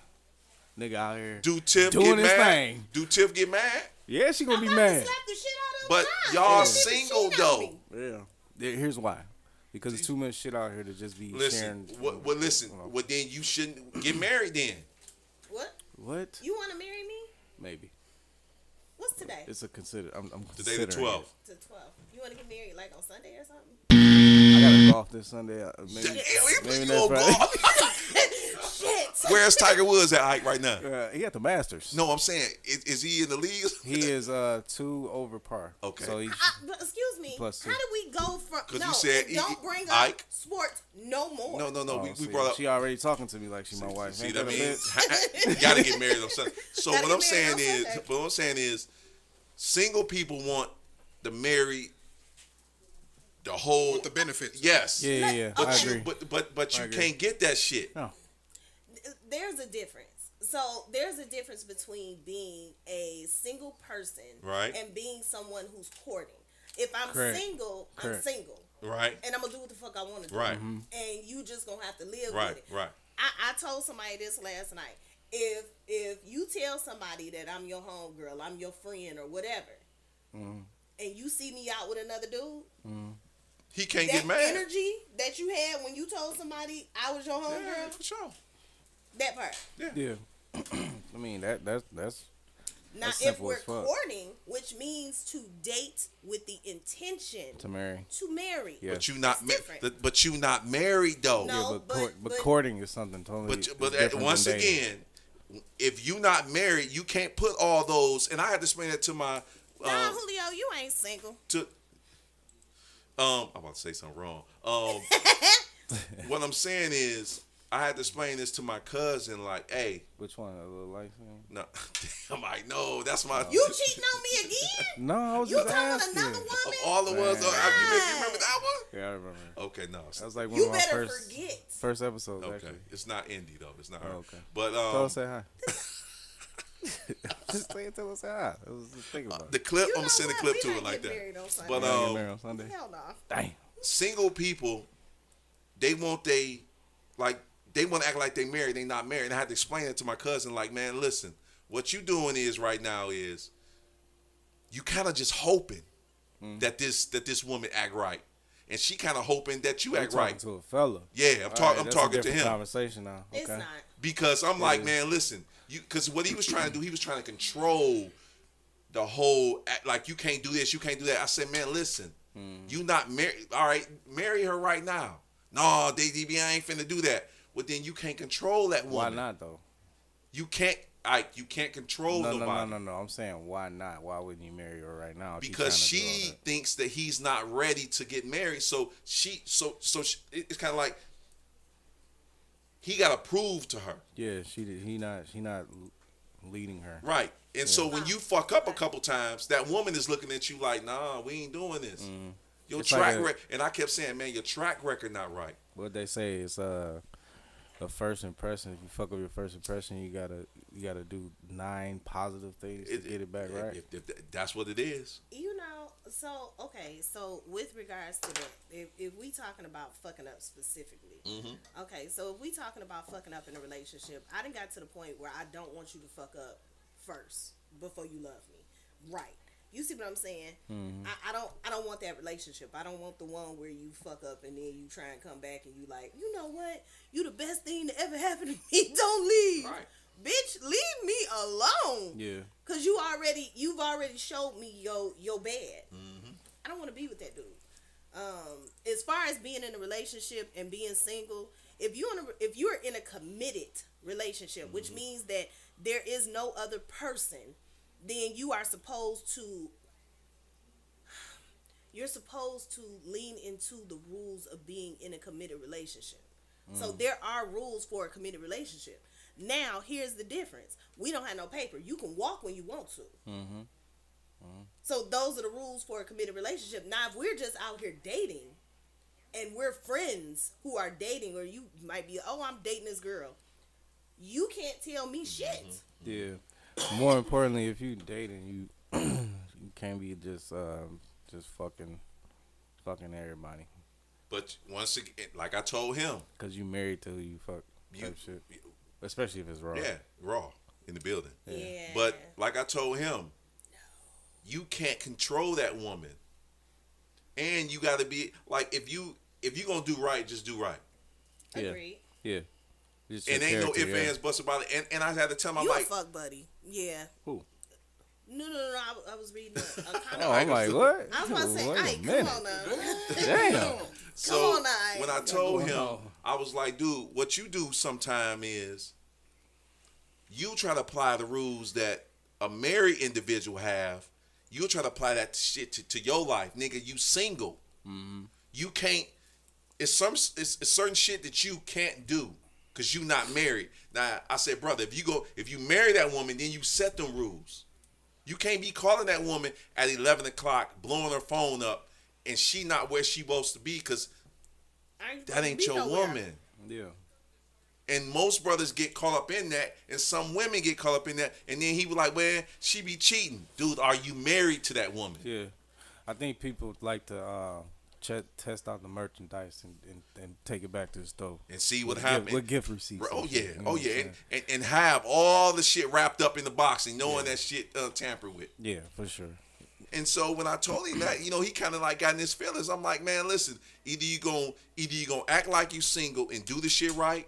Nigga out here. do Tiff Doing get his mad? thing. Do Tiff get mad? Yeah, she gonna be I'm about to mad. slap the shit out of But him. y'all Nah, single, cheat on though. me. Yeah. Here's why. Because there's too much shit out here to just be Listen, sharing. listen. Well, then you shouldn't get married then. What? What? You want to marry me? Maybe. What's today? It's a consider. I'm Today considering the 12th. To 12. You want to get married like on Sunday or something? it. I gotta golf this Sunday. Maybe, Damn, maybe you next gonna Friday. go. Shit. Where's Tiger Woods at Ike right now? He at the Masters. No, I'm saying, is he in the league? He is 2 over par. Okay. So he's But excuse me. Plus How two. did we go from? 'Cause No, you said don't bring up Ike. sports no more. No. Oh, We see, brought up. She already talking to me like she my wife. See, Ain't that that a means bitch? you gotta get married on Sunday. So Gotta what I'm get saying married on is, Sunday. what I'm saying is, single people want the married, the whole With the benefits. Yes. Yeah. I But agree. you, but I you agree. can't get that shit. No. There's a difference. So there's a difference between being a single person, Right. and being someone who's courting. If I'm Correct. single, I'm Correct. single, Right. and I'm gonna do what the fuck I want to do. Right. And you just gonna have to live Right. with it. Right. I told somebody this last night. If you tell somebody that I'm your homegirl, I'm your friend or whatever, and you see me out with another dude, He can't that get mad. energy that you had when you told somebody I was your homegirl, Yeah, for sure. that part. Yeah. I mean that's Now, That's if simple we're as fuck. courting, which means to date with the intention to marry. to marry, Yeah. But you not It's different. but you not married though. No. Yeah, but but- courting is something totally. But different than once dating. again, if you not married, you can't put all those. And I had to explain that to my nah, Julio, you ain't single. to I'm about to say something wrong. What I'm saying is, I had to explain this to my cousin. Like, hey, Which one? A little light thing? no, I'm like, no, that's my. You cheating on me again? No, I was You just talking asking. another woman? All the ones. Man. You remember that one? Yeah, I remember. Okay, no. That was like one You of my better first forget. first episodes. Okay, Actually. it's not Indy though. It's not her. Oh, okay. But Tell her say hi. Just say it. Tell her say hi. I was just thinking about the it. clip, You I'm know gonna send a what? clip We to not it like getting that. married on Sunday. But We're gonna get married on Sunday. Hell no. Dang. single people, they want they want to act like they married. They not married. And I had to explain it to my cousin. Like, man, listen, what you doing is right now is you kind of just hoping that this woman act right, and she kind of hoping that you I'm act talking right. to a fella. Yeah, I'm All talking. right, I'm that's talking a to different him Conversation now. Okay. It's not. because I'm like, is. man, listen, you because what he was trying to do, he was trying to control the whole like you can't do this, you can't do that. I said, man, listen, you not married. All right, marry her right now. No, DB, I ain't finna do that. Well, then you can't control that Why woman. not though? You can't. You can't control nobody. No. I'm saying why not? Why wouldn't you marry her right now? if you Because trying to do all she that? thinks that he's not ready to get married. So it's kind of like he got to prove to her, Yeah, he not leading her. right? And so when you fuck up a couple times, that woman is looking at you like, nah, we ain't doing this. Your It's track like a- record, and I kept saying, man, your track record not right. What they say is a first impression. If you fuck up your first impression, you gotta do 9 positive things to get it back right. If that's what it is. You know, so okay, so with regards to that, if we talking about fucking up specifically, okay, so if we talking about fucking up in a relationship, I done got to the point where I don't want you to fuck up first before you love me, right? You see what I'm saying? I don't want that relationship. I don't want the one where you fuck up and then you try and come back and you like, you know what? You the best thing to ever happen to me. Don't leave. Right. Bitch, leave me alone. Yeah. Cause you've already showed me your bad. I don't want to be with that dude. As far as being in a relationship and being single, if you're in a committed relationship, which means that there is no other person, then you're supposed to lean into the rules of being in a committed relationship. So there are rules for a committed relationship. Now, here's the difference. We don't have no paper. You can walk when you want to. So those are the rules for a committed relationship. Now, if we're just out here dating and we're friends who are dating, or you might be, oh, I'm dating this girl, you can't tell me shit. Yeah. More importantly, if you dating, you you can't be just fucking everybody. But once again, like I told him, Cause you married till you fuck you, type shit. Especially if it's raw. yeah, raw in the building. Yeah. But like I told him, you can't control that woman, and you got to be like if you gonna do right, just do right. Yeah. Agreed. Yeah. Just And your ain't no character, ifs, yeah. ands, buts about it. And I had to tell him, I'm You a like, fuck buddy. Yeah. Who? No. I was reading a kind Oh, I'm like, what? I was about to say, Wait a hey, come minute. on now. Damn. so on now, when I Ike. told going him, on? I was like, dude, what you do sometime is you try to apply the rules that a married individual have. You try to apply that shit to your life, nigga. You single. You can't. It's certain shit that you can't do because you not married. Now I said, brother, if you marry that woman, then you set them rules. You can't be calling that woman at 11 o'clock, blowing her phone up, and she not where she supposed to be because that ain't your woman. Yeah. And most brothers get caught up in that, and some women get caught up in that, and then he was like, well, she be cheating. Dude, are you married to that woman? Yeah. I think people like to test out the merchandise and take it back to the store. And see what With happened. gift receipts. Oh, and yeah. shit, you know Oh, what I'm yeah. saying? And have all the shit wrapped up in the box and knowing that shit tampered with. Yeah, for sure. And so when I told him that, you know, he kind of like got in his feelings. I'm like, man, listen, either you gonna act like you single and do the shit right,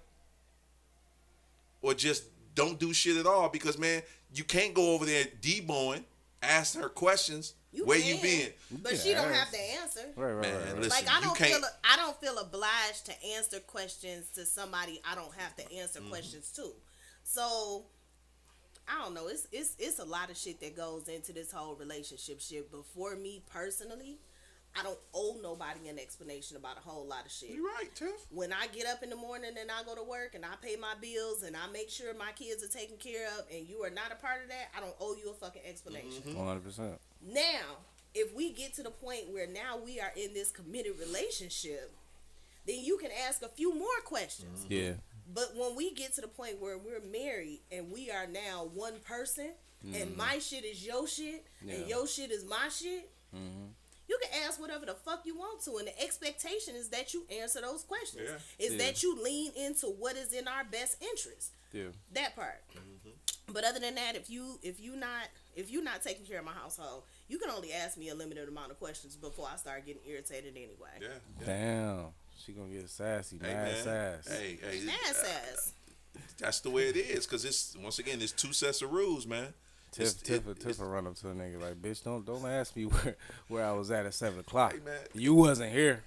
or just don't do shit at all. Because man, you can't go over there deboing, ask her questions. Where you been? But she don't have to answer. Right. Man, listen, Like I you don't can't. I don't feel obliged to answer questions to somebody I don't have to answer questions to. So I don't know. It's a lot of shit that goes into this whole relationship shit. But for me personally, I don't owe nobody an explanation about a whole lot of shit. You right, Tiff. When I get up in the morning and I go to work and I pay my bills and I make sure my kids are taken care of and you are not a part of that, I don't owe you a fucking explanation. 100%. Now, if we get to the point where now we are in this committed relationship, then you can ask a few more questions. Yeah. But when we get to the point where we're married and we are now one person and my shit is your shit and your shit is my shit, you can ask whatever the fuck you want to, and the expectation is that you answer those questions. Is that you lean into what is in our best interest. Yeah. That part. But other than that, if you're not taking care of my household, you can only ask me a limited amount of questions before I start getting irritated anyway. Yeah. Damn. She gonna get sassy, Hey, mad man. sass. Hey. Ass ass. That's the way it is. Because it's once again, there's two sets of rules, man. Tiff will run up to a nigga like, bitch, don't ask me where I was at 7 o'clock. Hey, man. You wasn't here.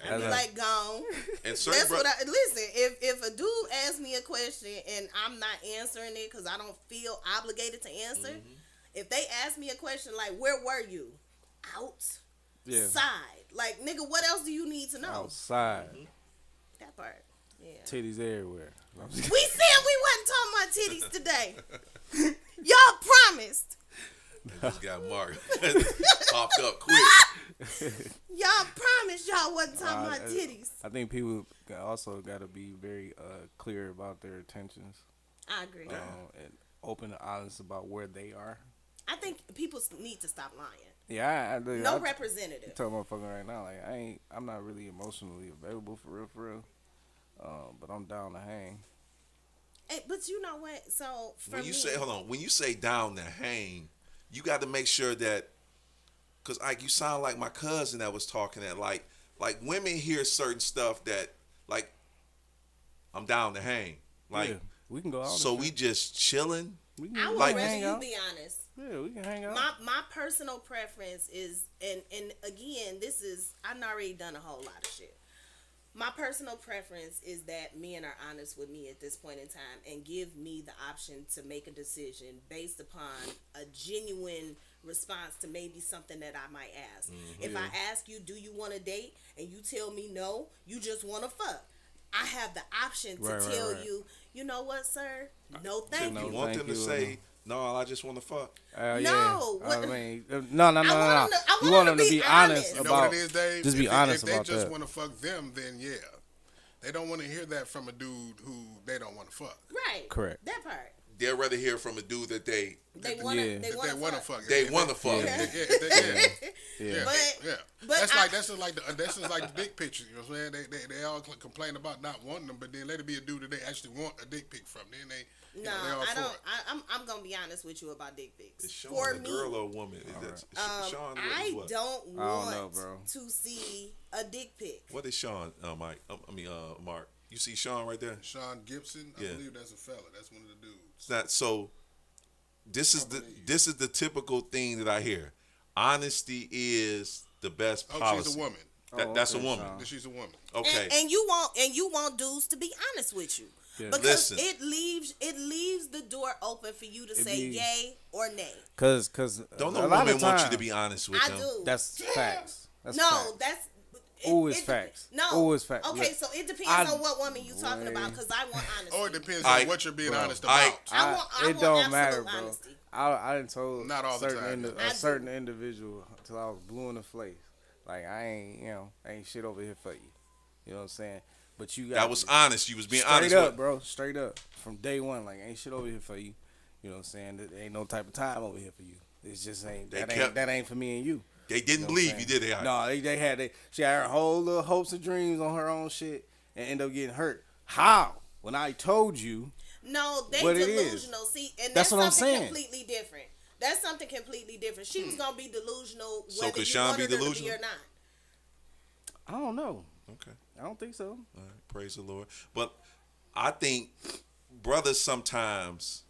I be like, gone. And certain That's what I listen. If a dude asks me a question and I'm not answering it because I don't feel obligated to answer, if they ask me a question like, "Where were you?" Outside. Like, nigga, what else do you need to know? Outside. That part. Yeah. Titties everywhere. We said we wasn't talking about titties today. Y'all promised. just got marked. Popped up quick. Y'all promised y'all wasn't talking about titties. I think people also got to be very clear about their intentions. I agree. And open and honest about where they are. I think people need to stop lying. Yeah, No representative. Tell motherfucker right now, like I'm not really emotionally available for real. But I'm down to hang. Hey, but you know what? So for When you me, say, hold on, when you say down to hang, you got to make sure that, because like you sound like my cousin that was talking that like women hear certain stuff that like I'm down to hang. Like Yeah, we can go out. so we just chilling. We can I would like- rather hang you out. be honest. Yeah, we can hang out. My personal preference is, and again, this is, I've already done a whole lot of shit. My personal preference is that men are honest with me at this point in time and give me the option to make a decision based upon a genuine response to maybe something that I might ask. If I ask you, do you want to date? And you tell me no, you just want to fuck. I have the option to tell you, you know what, sir? No, thank No, You you. want thank them to you, say, no, I just want to fuck. No, Yeah. what- I mean, no. I You want want them them to be honest You You know about. what it is, Dave? Just be honest if they about just that. want to fuck them, then yeah. They don't want to hear that from a dude who they don't want to fuck. Right. Correct. That part. They'd rather hear from a dude that they They want to. Yeah. They If want they want to to fuck. fuck. they want to fuck. Yeah. But That's just like the dick picture. You know what I'm saying? They all complain about not wanting them, but then let it be a dude that they actually want a dick pic from. Then they, No, they all I for don't. it. I'm gonna be honest with you about dick pics. Is Sean For a me, girl or a woman? Sean, I what? don't I want don't know, bro. to see a dick pic. What is Sean, Mike? Mark. You see Sean right there? Sean Gibson, I Yeah. believe that's a fella. That's one of the dudes. It's not so. This is the typical thing that I hear. Honesty is the best Oh, policy. she's a woman. That's a okay, woman. Sean. That she's a woman. Okay. And you want dudes to be honest with you. Yeah. Because Listen. it leaves the door open for you to say leaves- yay or nay. Cause Don't a no lot woman of want you times, to be honest with I them? do. That's facts. That's No, facts. that's. Ooh, it's facts. No. Ooh, it's facts. Okay, Look, so it depends I- on what woman you talking about, because I want honesty. Or it depends I- on what you're being bro, honest I- about. I want it don't absolute matter, bro. honesty. I didn't told Not all the time. I a do. certain individual until I was blue in the face. Like I ain't shit over here for you. You know what I'm saying? But you got That was honest. You was being straight honest up, with. bro. Straight up from day one. Like ain't shit over here for you. You know what I'm saying? There ain't no type of time over here for you. It's just that ain't for me and you. They didn't You know what believe I'm you, saying? did they? No, she had her whole little hopes and dreams on her own shit and end up getting hurt. How? When I told you, No, they what it is. delusional. See, and That's that's what I'm something saying. completely different. That's something completely different. She was gonna be delusional So whether could you Sean wanted be her to be delusional? or not. I don't know. Okay. I don't think so. All right. Praise the Lord. But I think brothers sometimes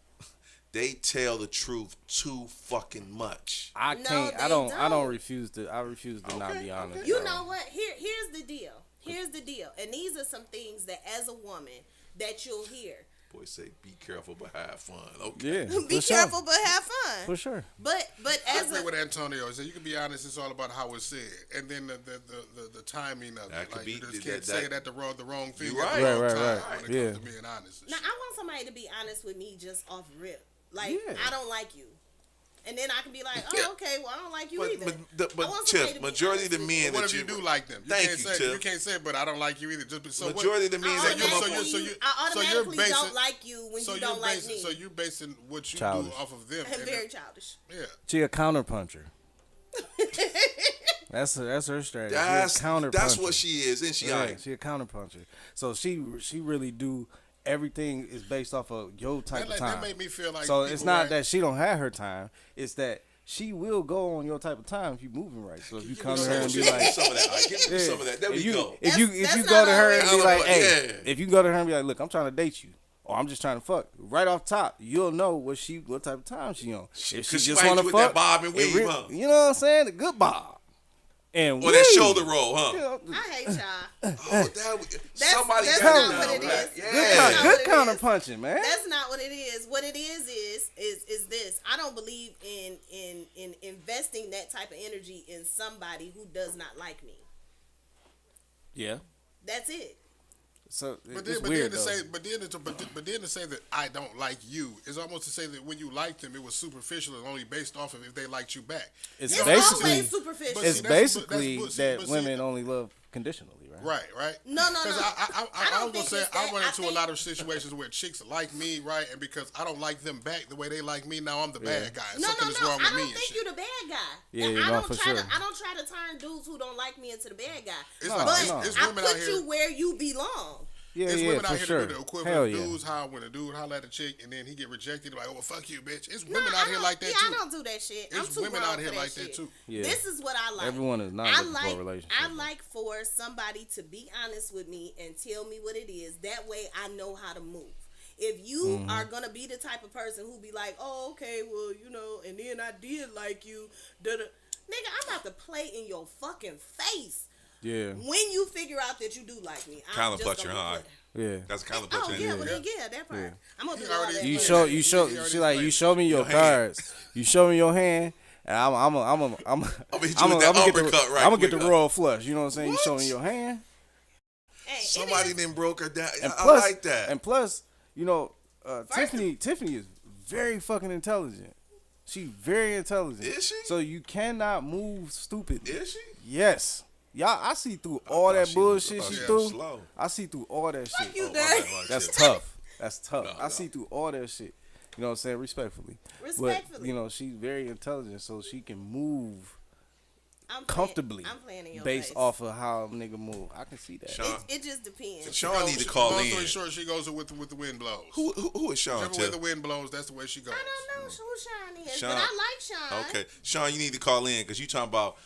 they tell the truth too fucking much. I No, can't. they I don't don't. refuse to. I refuse to not be honest. You bro. know what? Here's the deal. Here's the deal. And these are some things that as a woman that you'll hear. Boy, say be careful but have fun. Okay. Yeah. Be for sure. careful but have fun. For sure. But I as agree a with Antonio. He said you can be honest. It's all about how it's said, and then the timing of That it. could Like be- you just that- can't that- say it at the wrong thing. You at right. the wrong Right, time right. when it Yeah. comes to being honest. now, I want somebody to be honest with me just off rip. Like Yeah. I don't like you, and then I can be like, oh, okay, well I don't like you But, either. but, I but want somebody Chip, to be majority of the honest with me. men What that if you do like them? You Thank can't you, say Chip. you can't say, but I don't like you either. Just so Majority of the men I that come up automatically, with. I so you're automatically basing- don't like you when you don't like me. So you're basing what you Childish. do off of them. I'm and very then- childish. yeah. She a counter puncher. That's her strategy. That's she a counter that's puncher. what she is, isn't she? Yeah, Ike? she a counter puncher. So she really do everything is based off of your type of time. That made me feel like so people it's not right- that she don't have her time. It's that she will go on your type of time if you moving right. So if you come to her and be Give me like, some of that. Ike. Give me yeah, some of that. There if we you, go. If you That's go to not her and be always- like, hey, Yeah. if you go to her and be like, look, I'm trying to date you, or I'm just trying to fuck, right off top, you'll know what type of time she on. If she 'cause she just might want do to with that fuck, bob and it weave, huh? you know what I'm saying? The good bob. And Or that weave. shoulder roll, huh? You know, I hate y'all. Oh, somebody that's got not it what down it right. is. Yeah. That's not good what it counter is. punching, man. That's not what it is. What it is this. I don't believe in investing that type of energy in somebody who does not like me. Yeah. That's it. So But it's then, weird to though. say, but then to say that I don't like you is almost to say that when you liked them, it was superficial and only based off of if they liked you back. It's It's basically always superficial. But it's see, that's- basically but see, that but see, women only love conditionally, right? Right. No. Because I I don't was gonna think say it's I that. went I into a think- lot of situations where chicks like me, right, and because I don't like them back the way they like me, now I'm the bad guy. No, Something is no. wrong I with me don't and think shit. you're the bad guy. Yeah, And no, I don't for try sure. I don't try to turn dudes who don't like me into the bad guy. It's No, like no. it's I women put out here. you where you belong. Yeah, It's yeah, women for out here sure. to do the equivalent Hell of yeah. dudes how when a dude holler at a chick and then he get rejected, like, oh well, fuck you, bitch. It's No, women I out here don't- like that yeah, too. I don't do that shit. I'm It's too women grown out here for like shit. that too. Yeah. This is what I like. Everyone is not I looking for a relationship. I like for somebody to be honest with me and tell me what it is. That way I know how to move. If you Mm-hmm. are gonna be the type of person who be like, oh, okay, well, you know, and then I did like you, nigga, I'm about to play in your fucking face. Yeah. When you figure out that you do like me, I'm Counter just puncher, gonna huh? play. Yeah. That's kind of Oh punch. yeah, well then, yeah, that part. Yeah. I'm gonna He do all already- that. You Yeah. show He already she like you explained. show me your hand. cards. You show me your hand, and I'm hit you with that uppercut right I'm gonna get quick, the huh? royal flush. You know what I'm saying? You What? show me your hand, Hey, it Somebody is- then broke her down. and I plus, like that. and plus, you know, First Tiffany is very fucking intelligent. She's very intelligent. Is she? So you cannot move stupid. Is she? Yes. Y'all, I see through all thought that she was- bullshit I thought she she was through. slow. I see through all that shit. you, Oh, my Dad. bad, That's shit. tough. That's tough. No, I see through all that shit. You know what I'm saying? Respectfully. Respectfully. But, you know, she's very intelligent, so she can move I'm playing- comfortably I'm playing in your based face. off of how a nigga move. I can see that. Sean, It just depends. Sean need to call Long in. story short, she goes with the wind blows. Who is Sean? Whichever way Tip? the wind blows, that's the way she goes. I don't know who Sean is, Sean- but I like Sean. Okay, Sean, you need to call in because you talking about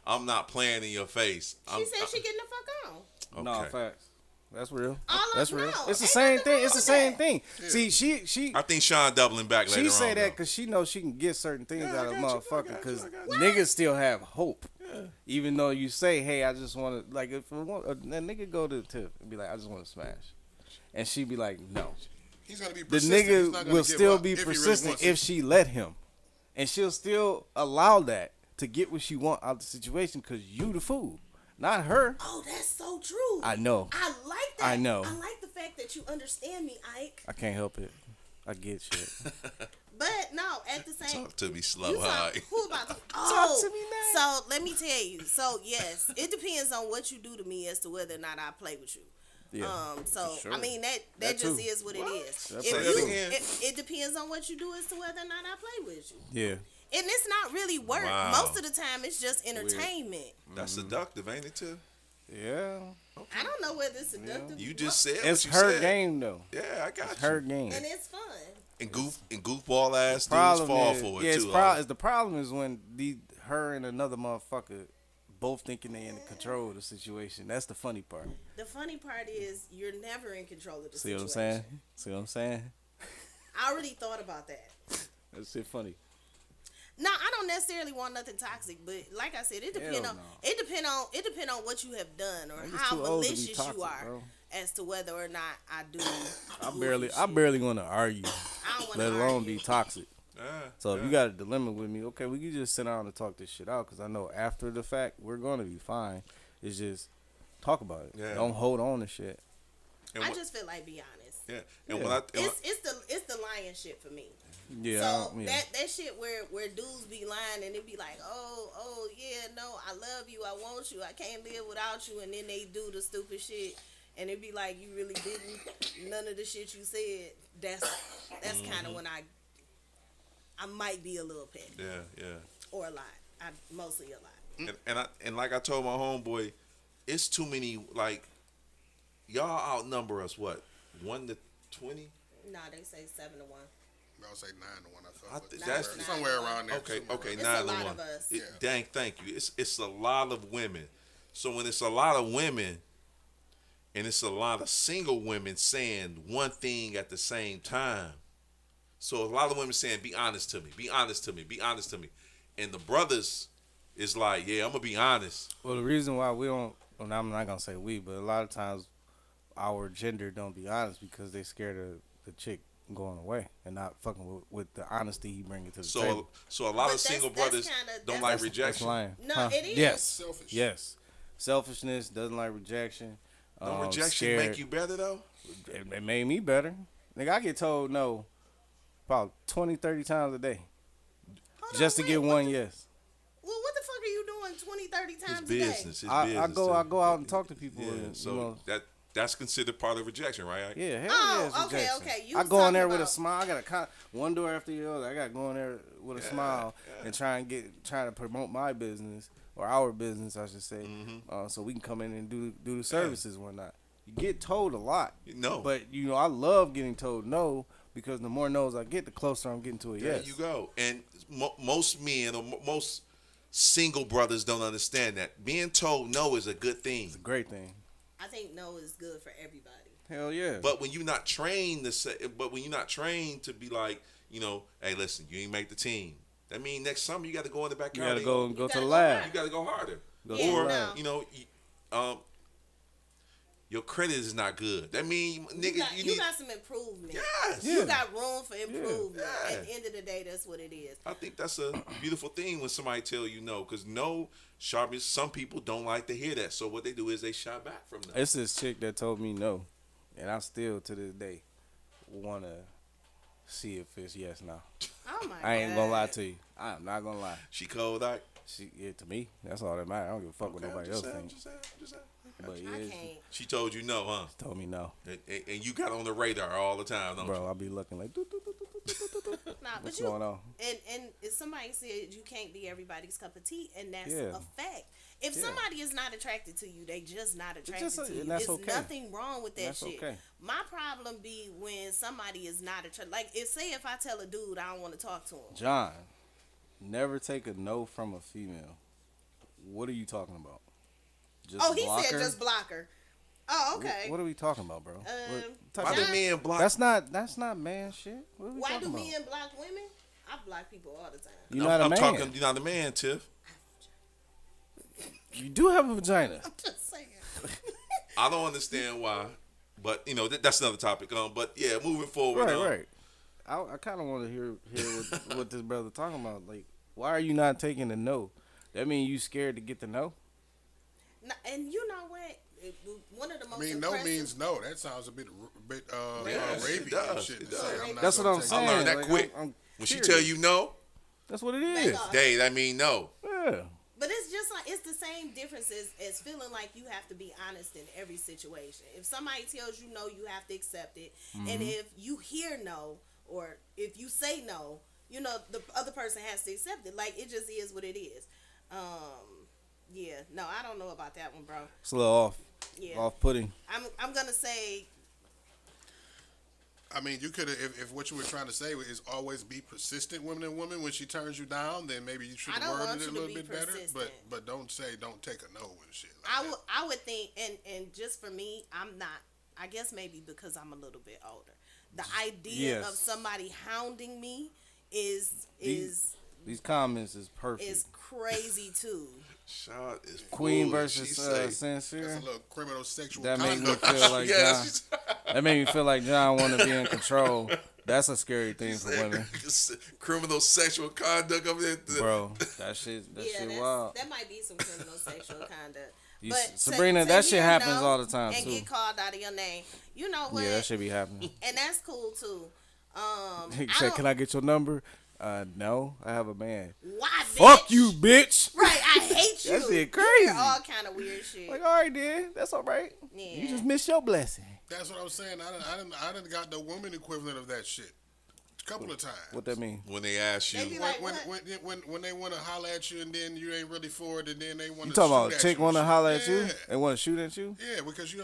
I'm not playing in your face. She said she getting the fuck on. No, Okay. facts. That's real. All That's of- real. no, It's the ain't same nothing thing. wrong It's the with same that. thing. See, she I think Sean doubling back later she on. say that though. because she knows she can get certain things Yeah, out of I got you, motherfucker I got because you, I got you. niggas still have hope. Even though you say, "Hey, I just want to," like if a nigga go to Tiff and be like, "I just want to smash," and she be like, "No," He's gonna be the persistent. He's not nigga gonna will give still up be if he really persistent wants if it. she let him, and she'll still allow that to get what she want out the situation because you the fool, not her. Oh, that's so true. I know. I like that. I know. I like the fact that you understand me, Ike. I can't help it. I get shit. But no, at the same Talk to me slow, you high. who about to oh, to me now. So let me tell you. So yes, it depends on what you do to me as to whether or not I play with you. Yeah. So sure. I mean that That just too. is what it is. That's If what you, it is. it depends on what you do as to whether or not I play with you. Yeah. And it's not really work. Wow. Most of the time, it's just entertainment. That's seductive, ain't it, too? Yeah. I don't know whether it's seductive. You just said It's what you her said. game though. Yeah, I got It's you. her game. and it's fun. And goofball ass dudes Problem fall is, for it yeah, too. the problem is when her and another motherfucker both thinking they in control of the situation. That's the funny part. The funny part is you're never in control of the See what I'm situation. saying? See what I'm saying? I already thought about that. That shit funny. No, I don't necessarily want nothing toxic, but like I said, it depends Hell on no. it depend on what you have done or Niggas how too old to be malicious toxic, you are bro. as to whether or not I do. I goofy barely shit. want to argue, I don't wanna let alone argue. be toxic. Yeah, So if yeah. you got a dilemma with me, okay, we can just sit down and talk this shit out because I know after the fact we're gonna be fine. It's just talk about it. Yeah. Don't hold on to shit. And I what- just feel like be honest. yeah. And Yeah. when I It's the lying shit for me. Yeah. So yeah. that shit where dudes be lying and it be like, oh yeah, no, I love you, I want you, I can't live without you, and then they do the stupid shit and it be like you really didn't none of the shit you said. That's kind of when I might be a little petty yeah. or a lot. Mostly a lot. And like I told my homeboy, it's too many. Like y'all outnumber us. What 1 to 20? Nah, they say 7-1. I'll say 9 to 1. I I thought, think but that's- somewhere around there. Okay, somewhere okay, around It's 9 a to lot 1. of us. Yeah. Dang, thank you. It's a lot of women. So when it's a lot of women, and it's a lot of single women saying one thing at the same time. So a lot of women saying, "Be honest to me. Be honest to me. Be honest to me," and the brothers is like, "Yeah, I'm gonna be honest." Well, the reason why we don't, well, I'm not gonna say we, but a lot of times our gender don't be honest because they scared of the chick going away and not fucking with the honesty he bringing to the table. So a lot But of single that's brothers kinda- don't that's- like That's rejection. lying. No, it is. Yes. Selfish. Yes. Selfishness, doesn't like rejection. Don't rejection scared. make you better though? It made me better. Nigga, I get told no about 20, 30 times a day. Hold Just on, to get wait, one yes. Well, what the fuck are you doing 20, 30 It's times a day? business. It's I business. go too. I go out and talk to people. Yeah, and, so you know, that's considered part of rejection, right? yeah, hell Oh, yeah, it's okay, rejection. okay. You I was go in there talking with a about- smile. I got one door after the other. I got to go in there with a smile and try to promote my business or our business, I should say, so we can come in and do the services and whatnot. You get told a lot, No. but you know I love getting told no because the more no's I get, the closer I'm getting to a There yes. you go. And most men or most single brothers don't understand that being told no is a good thing. Great thing. I think no is good for everybody. Hell yeah. But when you're not trained to say, when you're not trained to be like, you know, hey, listen, you ain't make the team. That means next summer you got to go in the you backyard. gotta and go and go gotta to the go lab. You got to go harder. Go to the Or lab. you know, your credit is not good. That means, nigga, You you need. got some improvement. Yes. You got room for improvement. Yeah. At the end of the day, that's what it is. I think that's a beautiful thing when somebody tell you no, because no sharpness. Some people don't like to hear that, so what they do is they shy back from that. It's this chick that told me no, and I still to this day wanna see if it's yes now. Oh my god. I ain't gonna lie to you. I'm not gonna lie. She cold, like. To me, that's all that matters. I don't give a fuck what nobody else thinks. Just saying. But I yeah, can't. She told you no, huh? she told me no, And you got on the radar all the time, don't bro. I'll be looking like, "Doo, doo, doo, doo, doo, doo, doo, doo." Nah, but What's you going on? and if somebody said you can't be everybody's cup of tea, and that's Yeah. a fact. If Yeah. somebody is not attracted to you, they just not attracted just to you. and that's There's okay. nothing wrong with that That's shit. okay. My problem be when somebody is not attracted. Like, if I tell a dude I don't want to talk to him. John, never take a no from a female. What are you talking about? Just Oh, he block said her? just block her. Oh, okay. What are we talking about, bro? What type Why of- do men block? That's not man shit. What are we Why talking do about? men block women? I block people all the time. You're not a I'm man. talking. You're not a man, Tiff. You do have a vagina. Just saying. I don't understand why, but you know that's another topic. But yeah, moving forward. Right. I kind of want to hear what this brother talking about. Like, why are you not taking the no? That mean you scared to get the no? No, and you know what? One of the most I mean, no impressive- means no. That sounds a bit Yes, it rapey does. and shit. It to does. say, I'm not That's what gonna I'm take saying. I learned that Like, quick. I'm When she curious. tell you no, That's what it is. Dave, that mean no. Yeah. But it's just like it's the same differences as feeling like you have to be honest in every situation. If somebody tells you no, you have to accept it. And if you hear no or if you say no, you know the other person has to accept it. Like it just is what it is. Yeah, no, I don't know about that one, bro. It's a little off. Yeah, Off-putting. I'm gonna say I mean, you could have, if what you were trying to say is always be persistent, women and women. When she turns you down, then maybe you should I have don't want worded it you a to little be bit better. persistent. But don't take a no and shit. Like I would think and just for me, I'm not. I guess maybe because I'm a little bit older. The idea Yes. of somebody hounding me is These comments is perfect. is crazy too. Shot is Queen full, versus she say. Sincere. That's a little criminal sexual That made me conduct. feel like Yeah, John. that's That made me feel like John want to be in control. That's a scary thing for women, criminal sexual conduct of it. bro. That shit wild. That might be some criminal sexual conduct. You- But Sabrina, to that shit hear happens no all the time, and too. get called out of your name. You know what? Yeah, that should be happening. And that's cool too. He I said, don't- "Can I get your number?" No, I have a man. Why? Fuck bitch? you, bitch. Right, I hate you. That shit You hear crazy. all kind of weird shit. Like, all right, then, that's all right. Yeah. You just missed your blessing. That's what I was saying. I done got the woman equivalent of that shit a couple of times. What that mean? When they ask They you, be When, like, when they want to holler at you and then you ain't really for it and then they want You to talking shoot about at chick you want to and holler shit. at you Yeah. and want to shoot at you? Yeah, because you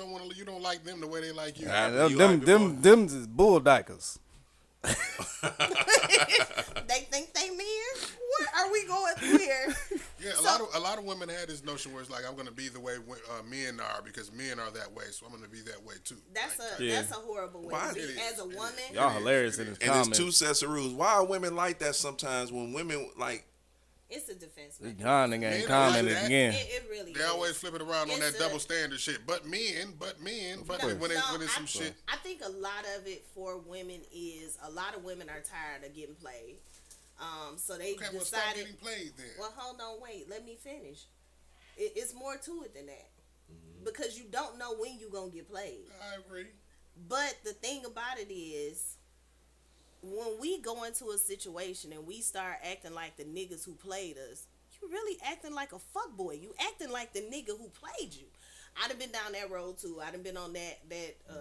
don't like them the way they like you. Ah. Them, You them, like them, before? them is bull dykers. they think they men? What are we going through here? Yeah, a lot of women had this notion where it's like I'm gonna be the way men are because men are that way, so I'm gonna be that way too. That's Like, a Yeah. that's a horrible way Why? to It be is. as a woman. Y'all It is. hilarious It in is. this and comment. there's two sets of rules. Why are women like that sometimes when women like? It's a defense mechanism. John nigga Men ain't are commented like that. again. It really They is. always flip it around on It's that a- double standard shit. But men, but No, when no, it's some shit. I think a lot of it for women is a lot of women are tired of getting played. So they Okay, well, stop decided. getting played then. Well, hold on, wait. Let me finish. It's more to it than that because you don't know when you gonna get played. I agree. But the thing about it is, when we go into a situation and we start acting like the niggas who played us, you really acting like a fuckboy. You acting like the nigga who played you. I done been down that road too. I done been on that.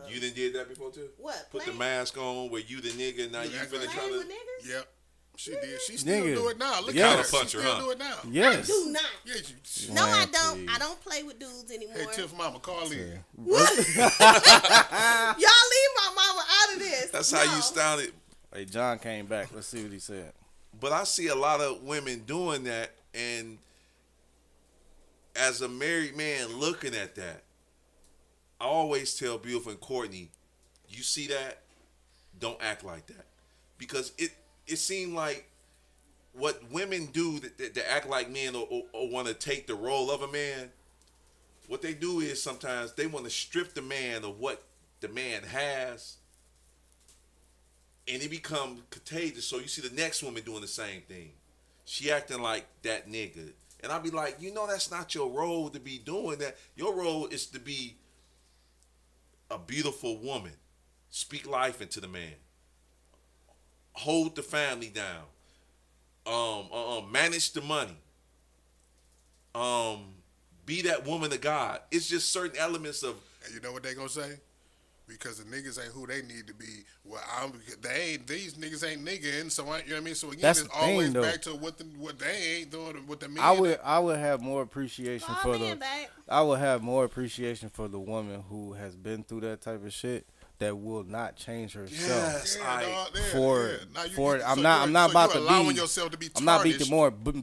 You done did that before too? What? Put the Playing- mask on where you the nigga, now You you act finna like- try Playing to. with niggas? Yep. She did. She still Nigga. do it now. Look Yes. at her. She Puncher, still huh? do it now. Yes. Do not. Yeah, you. No, I Man, don't. please. I don't play with dudes anymore. Hey, Tiff Mama, call in. Y'all leave my mama out of this. That's how No. you sounded. Hey, John came back. Let's see what he said. But I see a lot of women doing that, and as a married man looking at that, I always tell Beautiful and Courtney, you see that, don't act like that, because it seemed like what women do that act like men or want to take the role of a man. What they do is sometimes they want to strip the man of what the man has, and it become contagious. So you see the next woman doing the same thing. She acting like that nigga. And I'll be like, that's not your role to be doing that. Your role is to be a beautiful woman. Speak life into the man. Hold the family down. Manage the money. Be that woman of God. It's just certain elements of. And you know what they gonna say? Because the niggas ain't who they need to be. Well, these niggas ain't niggas, so you know what I mean. So again, That's it's the thing, always though. back to what they ain't doing, what the men. I would have more appreciation Call for me the. back. I would have more appreciation for the woman who has been through that type of shit that will not change herself. Yes, Yeah, dog, yeah, For yeah. Now for so I'm not you're about to allowing be yourself to be I'm not tarnished.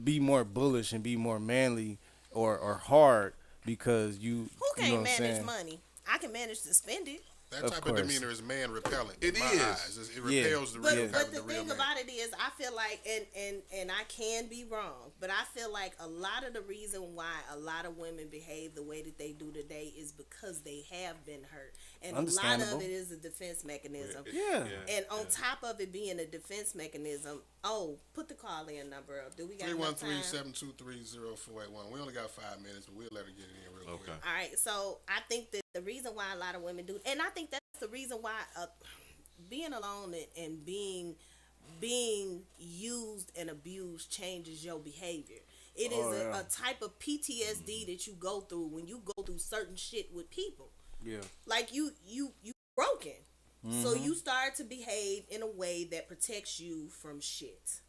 be more bullish and be more manly or hard because you Who you know can't what I'm manage saying? money? I can manage to spend it. That Of type course. of demeanor is man repellent. It in my is. eyes. It Yeah. repels the But, real, but the the real thing man. about it is, I feel like, and I can be wrong, but I feel like a lot of the reason why a lot of women behave the way that they do today is because they have been hurt, and a lot Understandable. of it is a defense mechanism. Yeah. And on top of it being a defense mechanism, put the call in number up. Do we got enough time? 313-723-0481. We only got 5 minutes, but we'll let her get it in real quick. Okay. All right, so I think that the reason why a lot of women do, and I think that's the reason why being alone and being used and abused changes your behavior. It is a type of PTSD that you go through when you go through certain shit with people. Yeah. Like you broken, so you start to behave in a way that protects you from shit.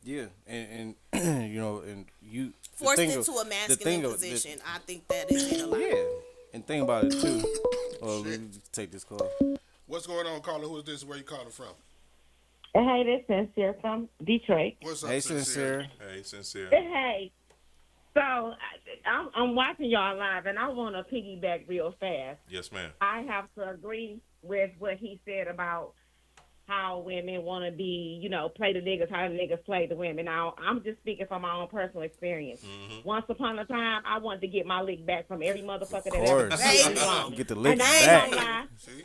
Yeah, and you know, and you the Forced thing into of- a the masculine thing of- position. I think that is it a lot. Yeah, and think about it too. Well, let me take this call. What's going on, caller? Who is this? Where you calling from? Hey, this is Sincere from Detroit. What's up, Hey, Sincere? sincere. Hey, sincere. Hey, so I'm watching y'all live, and I want to piggyback real fast. Yes, ma'am. I have to agree with what he said about how women want to be, play the niggas, how the niggas play the women. Now, I'm just speaking from my own personal experience. Once upon a time, I wanted to get my lick back from every motherfucker that ever course. played me wrong. Get the lick And I ain't back. gonna lie. See?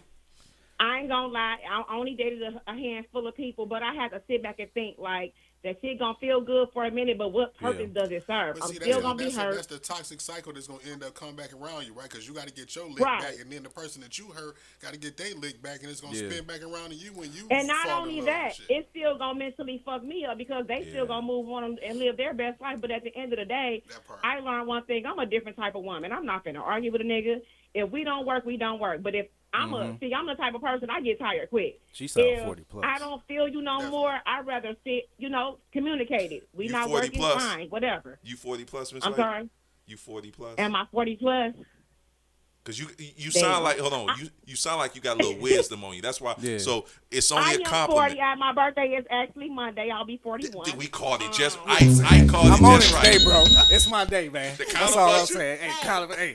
I ain't gonna lie. I only dated a handful of people, but I had to sit back and think like that shit gonna feel good for a minute, but what purpose does it serve? But I'm see, still gonna be that's hurt. the toxic cycle that's going to end up coming back around you, right? Because you got to get your lick Right. back, and then the person that you hurt got to get their lick back, and it's going to Yeah. spin back around to you when you And not fall only in love that, and shit. it's still gonna mentally fuck me up because they Yeah. still gonna move on and live their best life. But at the end of the day, That part. I learned one thing: I'm a different type of woman. I'm not gonna argue with a nigga. If we don't work, we don't work. But if I'm I'm the type of person I get tired quick. She sound If 40 plus. I don't feel you no more, I'd rather sit, communicate it. We You not 40 working, plus? fine, whatever. You 40 plus, Miss I'm Lady? sorry. You 40 plus? Am I 40 plus? Because you sound like, hold on, you sound like you got a little wisdom on you. That's why. Yeah. So it's I only a am compliment. 40. My birthday is actually Monday. I'll be 41. We called it just. I called I'm it on just it right. today, bro. It's my day, man. The That's all I'm counter saying. Hey, hey.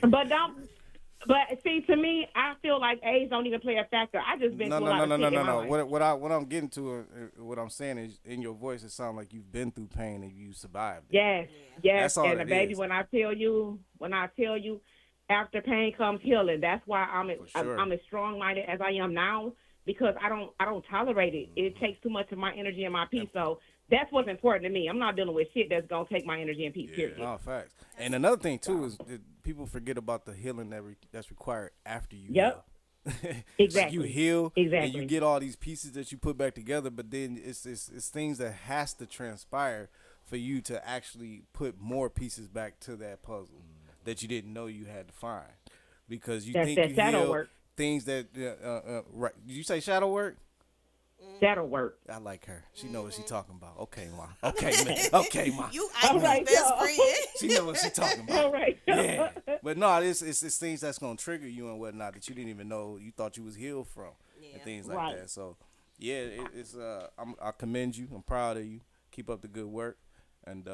But see, to me, I feel like age don't even play a factor. I just been No, through a lot of shit in my life. What I'm getting to, what I'm saying is, in your voice, it sounds like you've been through pain and you survived it. Yes. That's all And it baby, is. when I tell you, after pain comes healing. That's why sure. I'm as strong-minded as I am now because I don't tolerate it. It takes too much of my energy and my peace. So that's what's important to me. I'm not dealing with shit that's gonna take my energy and peace. Period. No, facts. And another thing too is that people forget about the healing that's required after you Yep. heal. Exactly. You heal and Exactly. you get all these pieces that you put back together, but then it's things that has to transpire for you to actually put more pieces back to that puzzle that you didn't know you had to find, because you That's think that you shadow heal work. things that right. Did you say shadow work? That'll work. I like her. She know what she talking about. Okay, ma. Okay, man. Okay, ma. You All ain't right, best y'all. friend. She know what she talking about. All right. Yeah, but no, it's things that's gonna trigger you and whatnot that you didn't even know you thought you was healed from, and things like Right. that. So, yeah, it's I commend you. I'm proud of you. Keep up the good work, and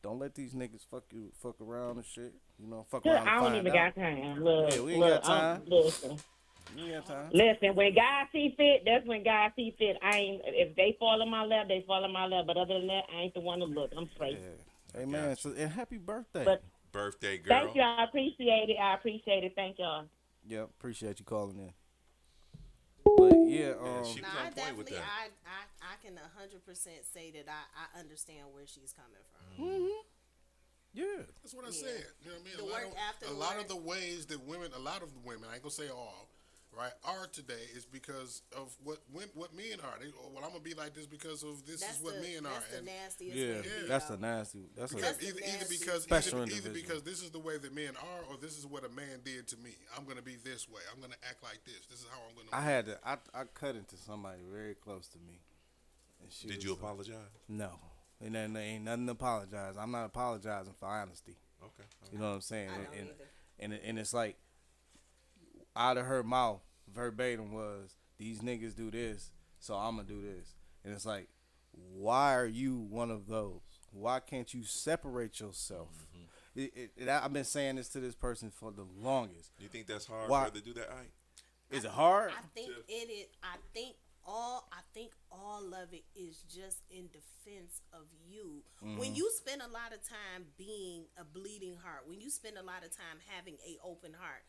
don't let these niggas fuck around and shit. Fuck around. And I don't find even out. got time. Look, Yeah, we ain't got time. Listen. You ain't got time. Listen, when God see fit, that's when God see fit. If they fall in my lap, they fall in my lap. But other than that, I ain't the one to look. I'm straight. Yeah. Hey man, so, and happy birthday. But Birthday girl. thank you. I appreciate it. Thank y'all. Yep, appreciate you calling in. But yeah, she No, was I on point with definitely, that. I can 100% say that I understand where she's coming from. yeah. That's what I said. You know what I mean? The work after a the lot work. of the ways that women, I ain't gonna say all, right, are today is because of what men are. I'm gonna be like this because of this That's is what men are. That's the And nastiest Yeah, way to be, that's though. the nasty. That's because the either nasty. because Special either individual. because this is the way that men are, or this is what a man did to me. I'm gonna be this way. I'm gonna act like this. This is how I'm gonna. I had to. I cut into somebody very close to me. And she Did was you like, apologize? No, and then there ain't nothing to apologize. I'm not apologizing for honesty. Okay. You know what I'm saying? I don't And either. and it's like out of her mouth, verbatim was, "These niggas do this, so I'm gonna do this." And it's like, why are you one of those? Why can't you separate yourself? I've been saying this to this person for the longest. You think that's hard Why- for her to do that? Ike? Is it hard? I think it is. I think all of it is just in defense of you. When you spend a lot of time being a bleeding heart, when you spend a lot of time having a open heart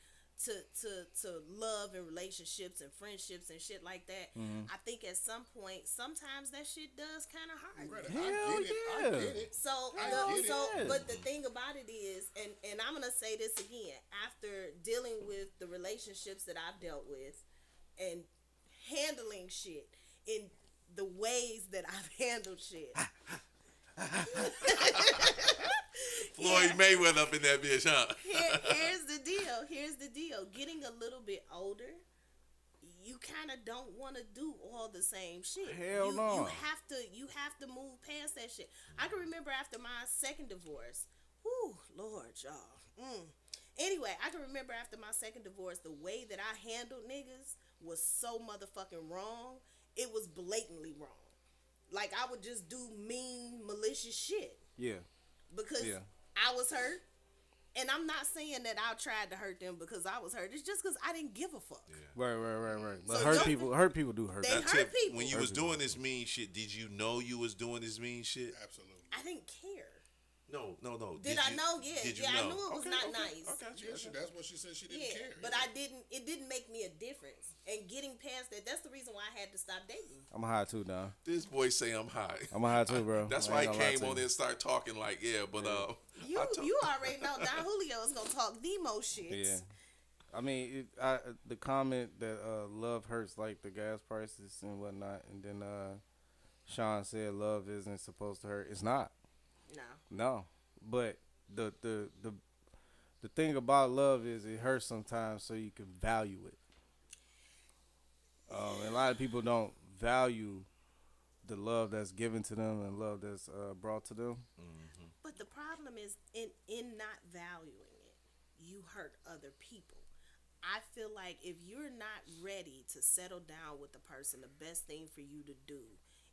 to love and relationships and friendships and shit like that, I think at some point, sometimes that shit does kind of hurt. Hell I get it. But the thing about it is, and I'm gonna say this again, after dealing with the relationships that I've dealt with and handling shit in the ways that I've handled shit. Floyd Mayweather up in that bitch, huh? Here's the deal. Getting a little bit older, you kind of don't want to do all the same shit. Hell no. You have to move past that shit. I can remember after my second divorce. Whew, Lord, y'all. Anyway, I can remember after my second divorce, the way that I handled niggas was so motherfucking wrong. It was blatantly wrong. Like, I would just do mean, malicious shit. Yeah. Because I was hurt. And I'm not saying that I tried to hurt them because I was hurt. It's just because I didn't give a fuck. Yeah. Right. But So hurt people do hurt. They people. hurt people. When you was doing this mean shit, did you know you was doing this mean shit? Absolutely. I didn't care. No. Did I know? Yeah. Did you I know? knew it was not nice. Yeah, that's what she said. She didn't care. But it didn't make me a difference. And getting past that, that's the reason why I had to stop dating. I'm high too, Don. This boy say I'm high. I'm high too, bro. That's I why ain't he gonna lie came to on you. and started talking like, You already know Don Julio is gonna talk the most shit. Yeah. I mean, the comment that love hurts like the gas prices and whatnot, and then Sean said love isn't supposed to hurt. It's not. No. But the thing about love is it hurts sometimes, so you can value it. And a lot of people don't value the love that's given to them and love that's brought to them. But the problem is in not valuing it, you hurt other people. I feel like if you're not ready to settle down with the person, the best thing for you to do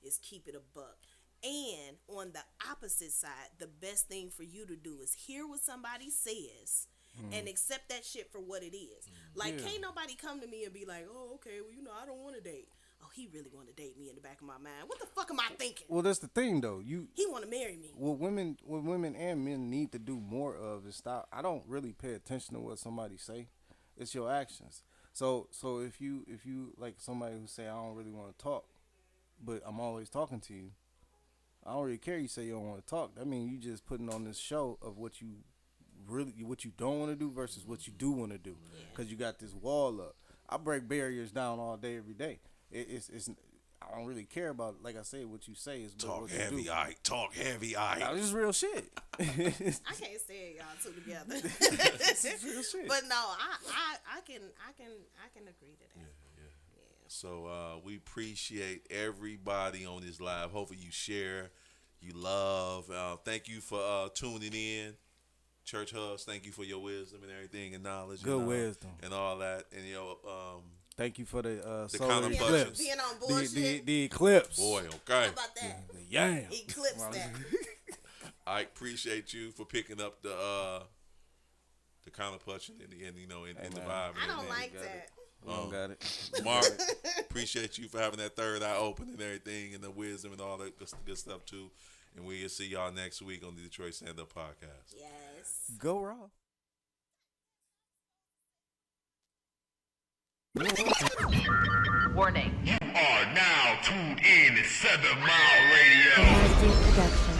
is keep it a buck. And on the opposite side, the best thing for you to do is hear what somebody says and accept that shit for what it is. Like, can't nobody come to me and be like, oh, okay, well, I don't want to date. Oh, he really want to date me in the back of my mind. What the fuck am I thinking? Well, that's the thing, though. He want to marry me. What women and men need to do more of is stop. I don't really pay attention to what somebody say. It's your actions. So if you like somebody who say I don't really want to talk, but I'm always talking to you, I don't really care. You say you don't want to talk. That means you just putting on this show of what you don't want to do versus what you do want to do, because you got this wall up. I break barriers down all day, every day. It's I don't really care about, like I said, what you say is Talk what heavy, you do. Talk heavy, Ike. Nah, this is real shit. I can't stand y'all two together. This is real shit. But no, I can agree to that. So we appreciate everybody on this live. Hopefully you share, you love. Thank you for tuning in. Church Hubs, thank you for your wisdom and everything and knowledge. Good wisdom. And all that. And thank you for the kind solar of eclipse. Being on bullshit. The eclipse. boy, okay. How about that? The yam. Eclipse that. I appreciate you for picking up the counterpunching and the vibe. I don't and like that. We don't got it. Mark, appreciate you for having that third eye open and everything, and the wisdom and all that good stuff too. And we'll see y'all next week on the Detroit Stand Up Podcast. Yes. Go Raw. Warning. You are now tuned in to 7 Mile Radio. Production.